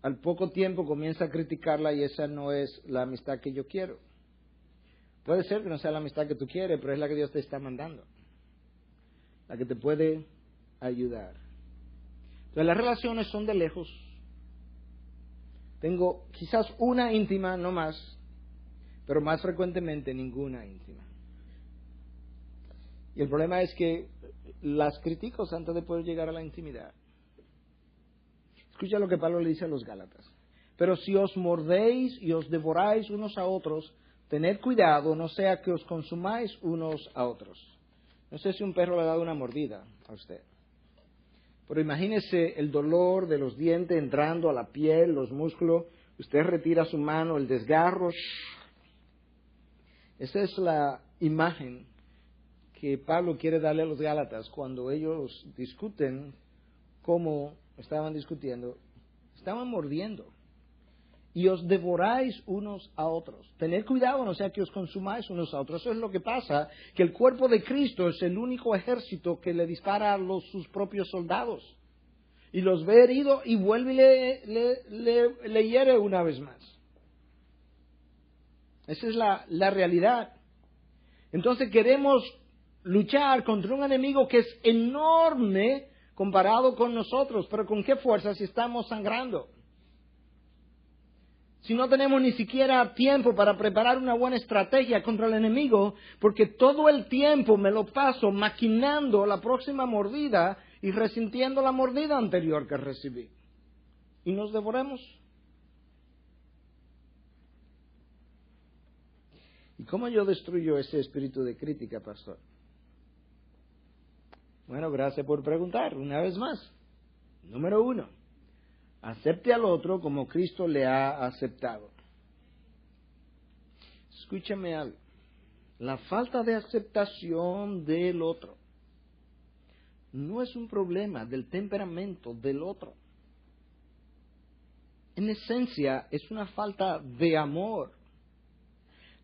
Al poco tiempo comienza a criticarla y esa no es la amistad que yo quiero. Puede ser que no sea la amistad que tú quieres, pero es la que Dios te está mandando. La que te puede ayudar. Entonces las relaciones son de lejos. Tengo quizás una íntima, no más, pero más frecuentemente ninguna íntima. Y el problema es que las critico antes de poder llegar a la intimidad. Escucha lo que Pablo le dice a los Gálatas. Pero si os mordéis y os devoráis unos a otros, tened cuidado, no sea que os consumáis unos a otros. No sé si un perro le ha dado una mordida a usted. Pero imagínese el dolor de los dientes entrando a la piel, los músculos. Usted retira su mano, el desgarro. Esa es la imagen que Pablo quiere darle a los Gálatas cuando ellos discuten como estaban discutiendo. Estaban mordiendo. Y os devoráis unos a otros. Tened cuidado, no sea que os consumáis unos a otros. Eso es lo que pasa, que el cuerpo de Cristo es el único ejército que le dispara a sus propios soldados. Y los ve heridos y vuelve y le hiere una vez más. Esa es la realidad. Entonces queremos luchar contra un enemigo que es enorme comparado con nosotros. Pero ¿con qué fuerza si estamos sangrando? Si no tenemos ni siquiera tiempo para preparar una buena estrategia contra el enemigo, porque todo el tiempo me lo paso maquinando la próxima mordida y resintiendo la mordida anterior que recibí. Y nos devoremos. ¿Y cómo yo destruyo ese espíritu de crítica, pastor? Bueno, gracias por preguntar, una vez más. Número 1. Acepte al otro como Cristo le ha aceptado. Escúchame algo. La falta de aceptación del otro no es un problema del temperamento del otro. En esencia, es una falta de amor.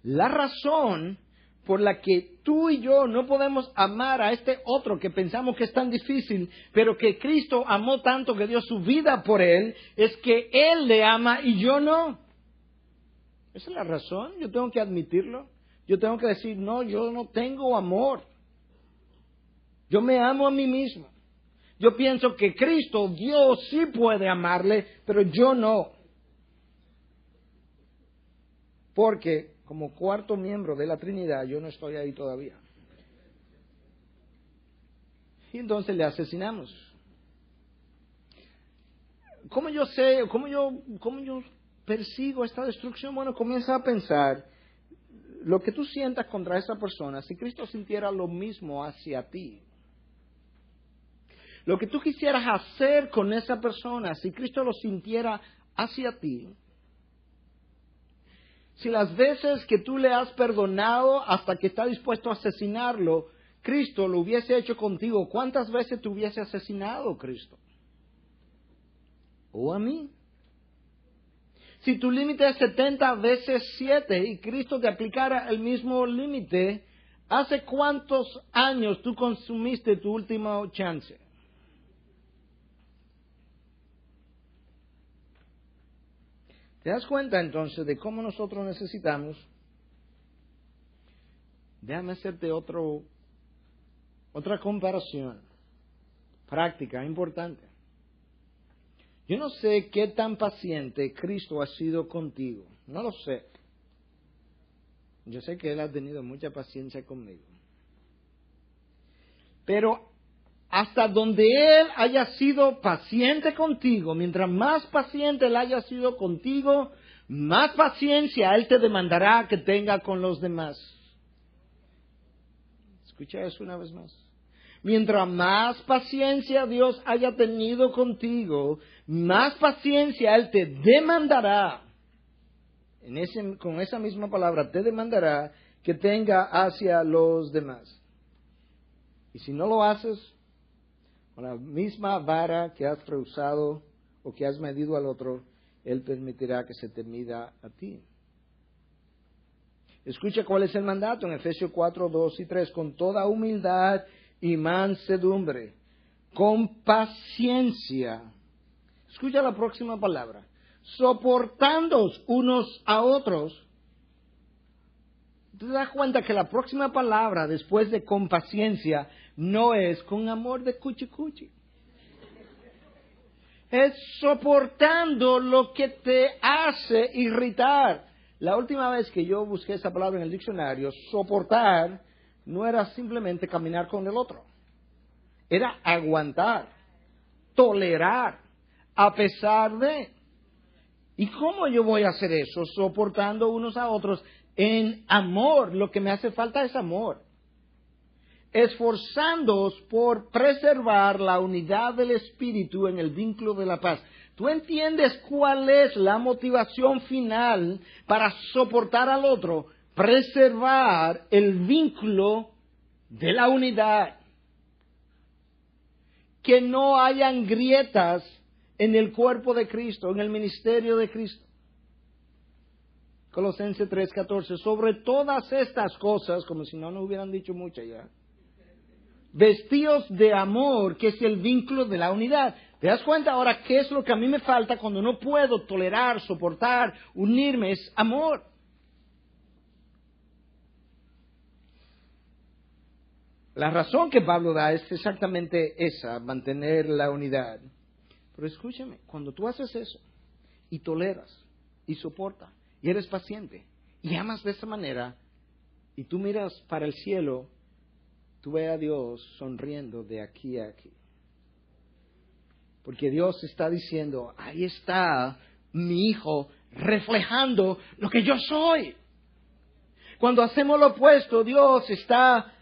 La razón por la que tú y yo no podemos amar a este otro que pensamos que es tan difícil, pero que Cristo amó tanto que dio su vida por él, es que Él le ama y yo no. Esa es la razón, yo tengo que admitirlo. Yo tengo que decir, no, yo no tengo amor. Yo me amo a mí mismo. Yo pienso que Cristo, Dios, sí puede amarle, pero yo no. Porque como cuarto miembro de la Trinidad, yo no estoy ahí todavía. Y entonces le asesinamos. ¿Cómo yo sé, cómo yo persigo esta destrucción? Bueno, comienza a pensar lo que tú sientas contra esa persona, si Cristo sintiera lo mismo hacia ti. Lo que tú quisieras hacer con esa persona, si Cristo lo sintiera hacia ti. Si las veces que tú le has perdonado hasta que está dispuesto a asesinarlo, Cristo lo hubiese hecho contigo, ¿cuántas veces te hubiese asesinado Cristo? ¿O a mí? Si tu límite es 70 veces 7 y Cristo te aplicara el mismo límite, ¿hace cuántos años tú consumiste tu última chance? ¿Te das cuenta entonces de cómo nosotros necesitamos? Déjame hacerte otra comparación práctica, importante. Yo no sé qué tan paciente Cristo ha sido contigo, no lo sé. Yo sé que Él ha tenido mucha paciencia conmigo. Pero hasta donde Él haya sido paciente contigo, mientras más paciente Él haya sido contigo, más paciencia Él te demandará que tenga con los demás. Escucha eso una vez más. Mientras más paciencia Dios haya tenido contigo, más paciencia Él te demandará. Con esa misma palabra, te demandará que tenga hacia los demás. Y si no lo haces, con la misma vara que has rehusado o que has medido al otro, Él permitirá que se te mida a ti. Escucha cuál es el mandato en Efesios 4, 2 y 3. Con toda humildad y mansedumbre, con paciencia. Escucha la próxima palabra. Soportándoos unos a otros. ¿Te das cuenta que la próxima palabra después de con paciencia no es con amor de cuchi cuchi? Es soportando lo que te hace irritar. La última vez que yo busqué esa palabra en el diccionario, soportar no era simplemente caminar con el otro. Era aguantar, tolerar, a pesar de. ¿Y cómo yo voy a hacer eso? Soportando unos a otros en amor. Lo que me hace falta es amor. Esforzándoos por preservar la unidad del Espíritu en el vínculo de la paz. ¿Tú entiendes cuál es la motivación final para soportar al otro? Preservar el vínculo de la unidad. Que no hayan grietas en el cuerpo de Cristo, en el ministerio de Cristo. Colosenses 3:14. Sobre todas estas cosas, como si no nos hubieran dicho muchas ya, vestíos de amor, que es el vínculo de la unidad. ¿Te das cuenta ahora qué es lo que a mí me falta cuando no puedo tolerar, soportar, unirme? Es amor. La razón que Pablo da es exactamente esa, mantener la unidad. Pero escúchame, cuando tú haces eso, y toleras, y soportas, y eres paciente, y amas de esa manera, y tú miras para el cielo, tú ves a Dios sonriendo de aquí a aquí. Porque Dios está diciendo, ahí está mi hijo reflejando lo que yo soy. Cuando hacemos lo opuesto, Dios está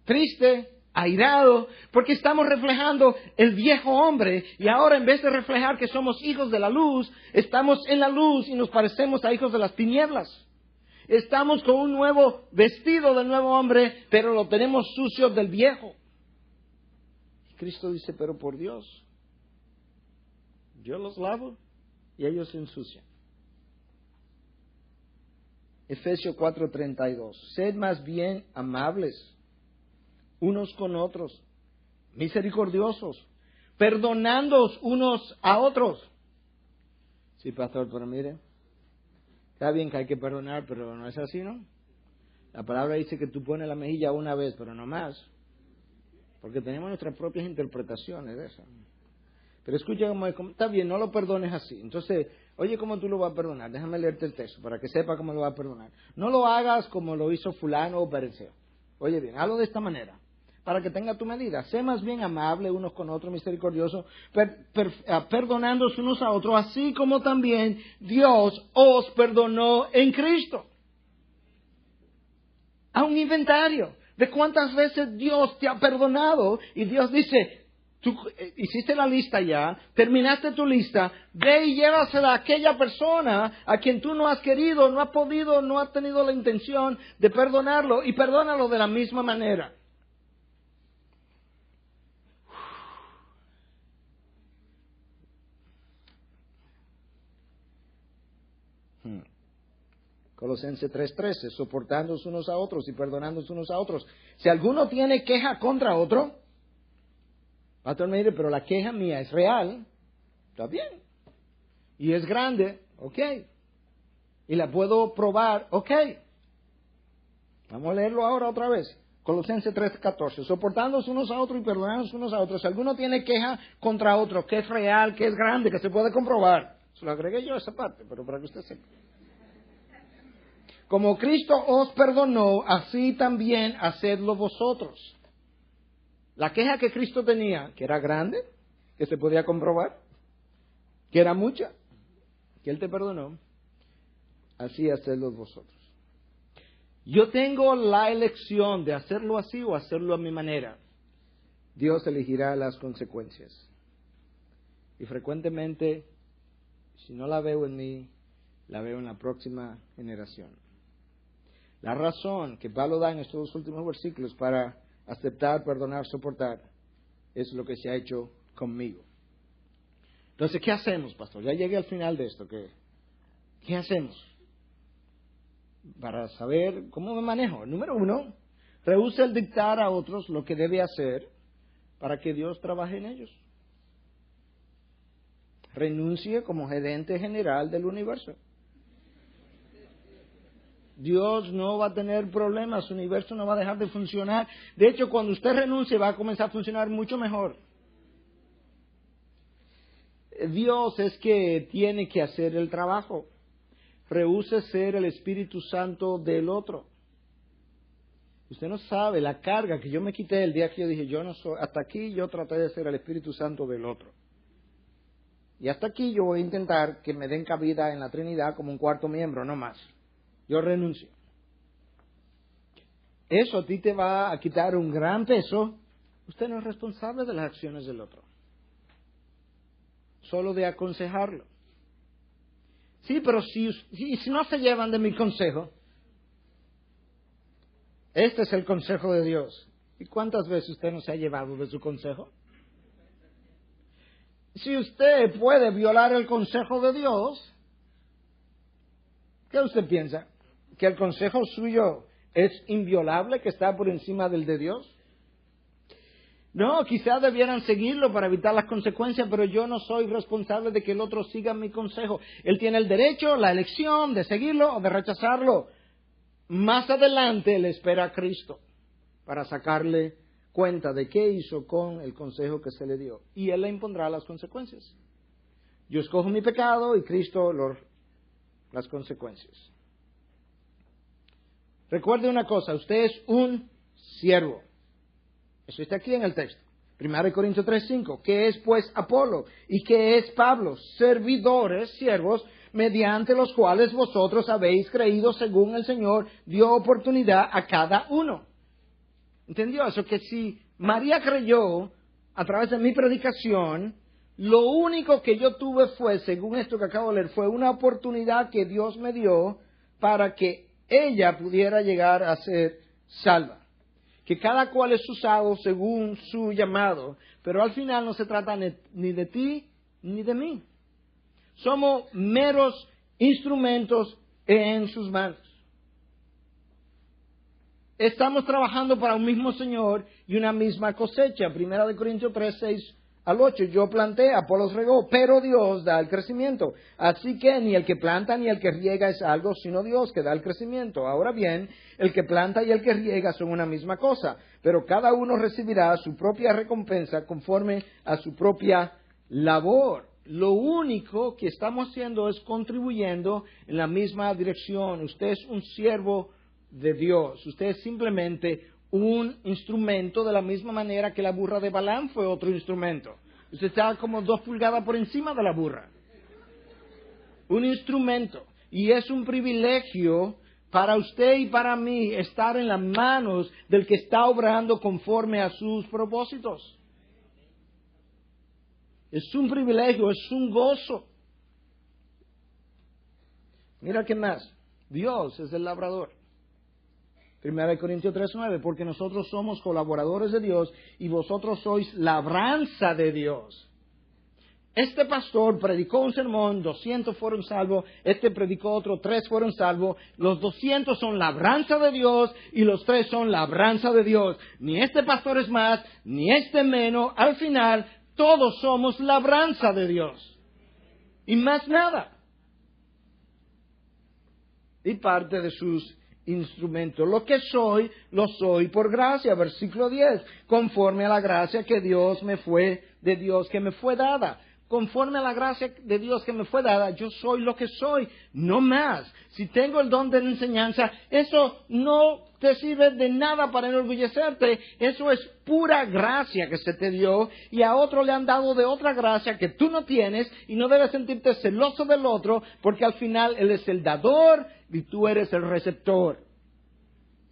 triste, airado, porque estamos reflejando el viejo hombre y ahora en vez de reflejar que somos hijos de la luz, estamos en la luz y nos parecemos a hijos de las tinieblas. Estamos con un nuevo vestido del nuevo hombre, pero lo tenemos sucio del viejo. Y Cristo dice, pero por Dios, yo los lavo y ellos se ensucian. Efesios 4:32. Sed más bien amables unos con otros, misericordiosos, perdonándoos unos a otros. Sí, pastor, pero mire, está bien que hay que perdonar, pero no es así, ¿no? La palabra dice que tú pones la mejilla una vez, pero no más. Porque tenemos nuestras propias interpretaciones de eso. Pero escucha cómo está bien, no lo perdones así. Entonces, oye, ¿cómo tú lo vas a perdonar? Déjame leerte el texto para que sepa cómo lo vas a perdonar. No lo hagas como lo hizo fulano o pereceo. Oye bien, hazlo de esta manera, para que tenga tu medida. Sé más bien amable unos con otros, misericordioso, perdonándoos unos a otros, así como también Dios os perdonó en Cristo. A un inventario de cuántas veces Dios te ha perdonado y Dios dice, Tú hiciste la lista ya, terminaste tu lista, ve y llévasela a aquella persona a quien tú no has querido, no has podido, no has tenido la intención de perdonarlo, y perdónalo de la misma manera. Colosenses 3:13, soportándonos unos a otros y perdonándonos unos a otros. Si alguno tiene queja contra otro, pastor me dice, pero la queja mía es real, está bien, y es grande, ok, y la puedo probar, ok. Vamos a leerlo ahora otra vez. Colosenses 3:14, soportándonos unos a otros y perdonándonos unos a otros. Si alguno tiene queja contra otro, que es real, que es grande, que se puede comprobar. Se lo agregué yo esa parte, pero para que usted sepa. Como Cristo os perdonó, así también hacedlo vosotros. La queja que Cristo tenía, que era grande, que se podía comprobar, que era mucha, que Él te perdonó, así hacedlo vosotros. Yo tengo la elección de hacerlo así o hacerlo a mi manera. Dios elegirá las consecuencias. Y frecuentemente, si no la veo en mí, la veo en la próxima generación. La razón que Pablo da en estos dos últimos versículos para aceptar, perdonar, soportar, es lo que se ha hecho conmigo. Entonces, ¿qué hacemos, pastor? Ya llegué al final de esto. ¿Qué hacemos? Para saber cómo me manejo. Número 1, rehúse el dictar a otros lo que debe hacer para que Dios trabaje en ellos. Renuncie como gerente general del universo. Dios no va a tener problemas, su universo no va a dejar de funcionar. De hecho, cuando usted renuncie va a comenzar a funcionar mucho mejor. Dios es que tiene que hacer el trabajo. Rehúse ser el Espíritu Santo del otro. Usted no sabe la carga que yo me quité el día que yo dije, yo no soy, hasta aquí yo traté de ser el Espíritu Santo del otro. Y hasta aquí yo voy a intentar que me den cabida en la Trinidad como un cuarto miembro, no más. Yo renuncio. Eso a ti te va a quitar un gran peso. Usted no es responsable de las acciones del otro. Solo de aconsejarlo. Sí, pero si no se llevan de mi consejo, este es el consejo de Dios. ¿Y cuántas veces usted no se ha llevado de su consejo? Si usted puede violar el consejo de Dios, ¿qué usted piensa? ¿Que el consejo suyo es inviolable, que está por encima del de Dios? No, quizás debieran seguirlo para evitar las consecuencias, pero yo no soy responsable de que el otro siga mi consejo. Él tiene el derecho, la elección de seguirlo o de rechazarlo. Más adelante le espera a Cristo para sacarle cuenta de qué hizo con el consejo que se le dio. Y Él le impondrá las consecuencias. Yo escojo mi pecado y Cristo las consecuencias. Recuerde una cosa, usted es un siervo. Eso está aquí en el texto. 1 Corintios 3:5. ¿Qué es pues Apolo? ¿Y qué es Pablo? Servidores, siervos, mediante los cuales vosotros habéis creído según el Señor dio oportunidad a cada uno. ¿Entendió eso? Que si María creyó a través de mi predicación, lo único que yo tuve fue, según esto que acabo de leer, fue una oportunidad que Dios me dio para que ella pudiera llegar a ser salva. Que cada cual es usado según su llamado, pero al final no se trata ni de ti ni de mí. Somos meros instrumentos en sus manos. Estamos trabajando para un mismo Señor y una misma cosecha. 1 Corintios 3:6-8. Yo planté, Apolos regó, pero Dios da el crecimiento. Así que ni el que planta ni el que riega es algo, sino Dios que da el crecimiento. Ahora bien, el que planta y el que riega son una misma cosa, pero cada uno recibirá su propia recompensa conforme a su propia labor. Lo único que estamos haciendo es contribuyendo en la misma dirección. Usted es un siervo de Dios. Usted es simplemente un instrumento de la misma manera que la burra de Balaam fue otro instrumento. Usted está como 2 pulgadas por encima de la burra. Un instrumento. Y es un privilegio para usted y para mí estar en las manos del que está obrando conforme a sus propósitos. Es un privilegio, es un gozo. Mira qué más. Dios es el labrador. 1 Corintios 3:9, porque nosotros somos colaboradores de Dios y vosotros sois labranza de Dios. Este pastor predicó un sermón, 200 fueron salvos, este predicó otro, 3 fueron salvos, los 200 son labranza de Dios y los 3 son labranza de Dios. Ni este pastor es más, ni este menos, al final todos somos labranza de Dios. Y más nada. Y parte de sus instrumentos. Lo que soy, lo soy por gracia. Versículo 10. Conforme a la gracia que Dios me fue dada. Conforme a la gracia de Dios que me fue dada, yo soy lo que soy, no más. Si tengo el don de la enseñanza, eso no te sirve de nada para enorgullecerte. Eso es pura gracia que se te dio y a otro le han dado de otra gracia que tú no tienes y no debes sentirte celoso del otro porque al final él es el dador y tú eres el receptor.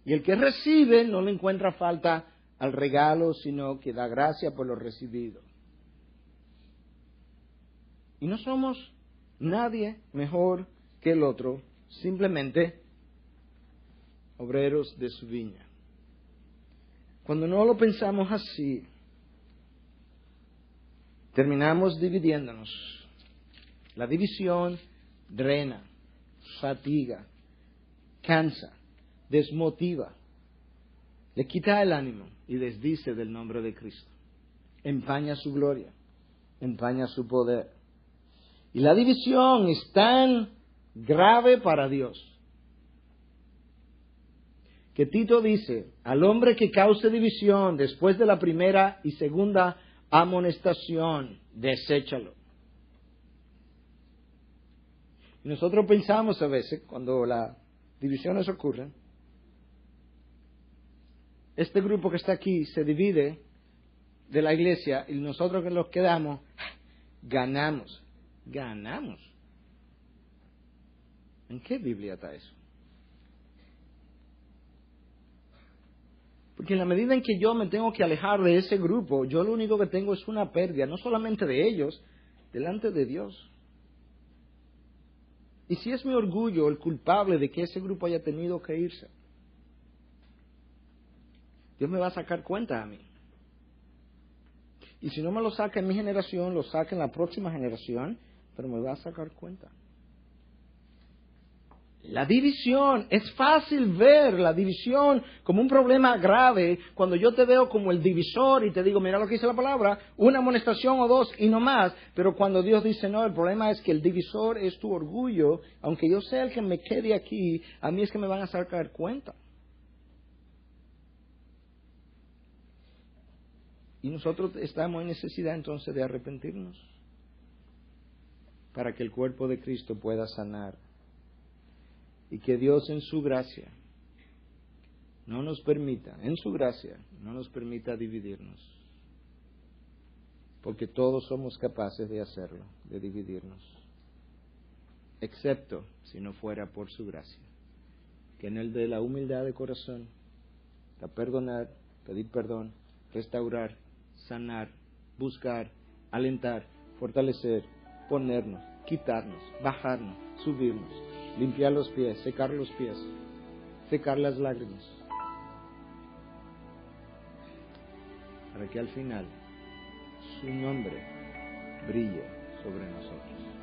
Y el que recibe no le encuentra falta al regalo, sino que da gracia por lo recibido. Y no somos nadie mejor que el otro, simplemente obreros de su viña. Cuando no lo pensamos así, terminamos dividiéndonos. La división drena, fatiga, cansa, desmotiva, le quita el ánimo y desdice del nombre de Cristo. Empaña su gloria, empaña su poder. Y la división es tan grave para Dios que Tito dice, al hombre que cause división después de la primera y segunda amonestación, deséchalo. Y nosotros pensamos a veces, cuando las divisiones ocurren, este grupo que está aquí se divide de la iglesia y nosotros que nos quedamos, ganamos. Ganamos. ¿En qué Biblia está eso? Porque en la medida en que yo me tengo que alejar de ese grupo, yo lo único que tengo es una pérdida, no solamente de ellos, delante de Dios. Y si es mi orgullo el culpable de que ese grupo haya tenido que irse, Dios me va a sacar cuenta a mí. Y si no me lo saca en mi generación, lo saca en la próxima generación, pero me va a sacar cuenta. La división, es fácil ver la división como un problema grave cuando yo te veo como el divisor y te digo, mira lo que dice la palabra, una amonestación o dos y no más. Pero cuando Dios dice, no, el problema es que el divisor es tu orgullo, aunque yo sea el que me quede aquí, a mí es que me van a sacar cuenta. Y nosotros estamos en necesidad entonces de arrepentirnos para que el cuerpo de Cristo pueda sanar. Y que Dios en su gracia no nos permita, en su gracia, no nos permita dividirnos. Porque todos somos capaces de hacerlo, de dividirnos. Excepto si no fuera por su gracia. Que en el de la humildad de corazón, a perdonar, pedir perdón, restaurar, sanar, buscar, alentar, fortalecer, ponernos, quitarnos, bajarnos, subirnos, limpiar los pies, secar las lágrimas, para que al final su nombre brille sobre nosotros.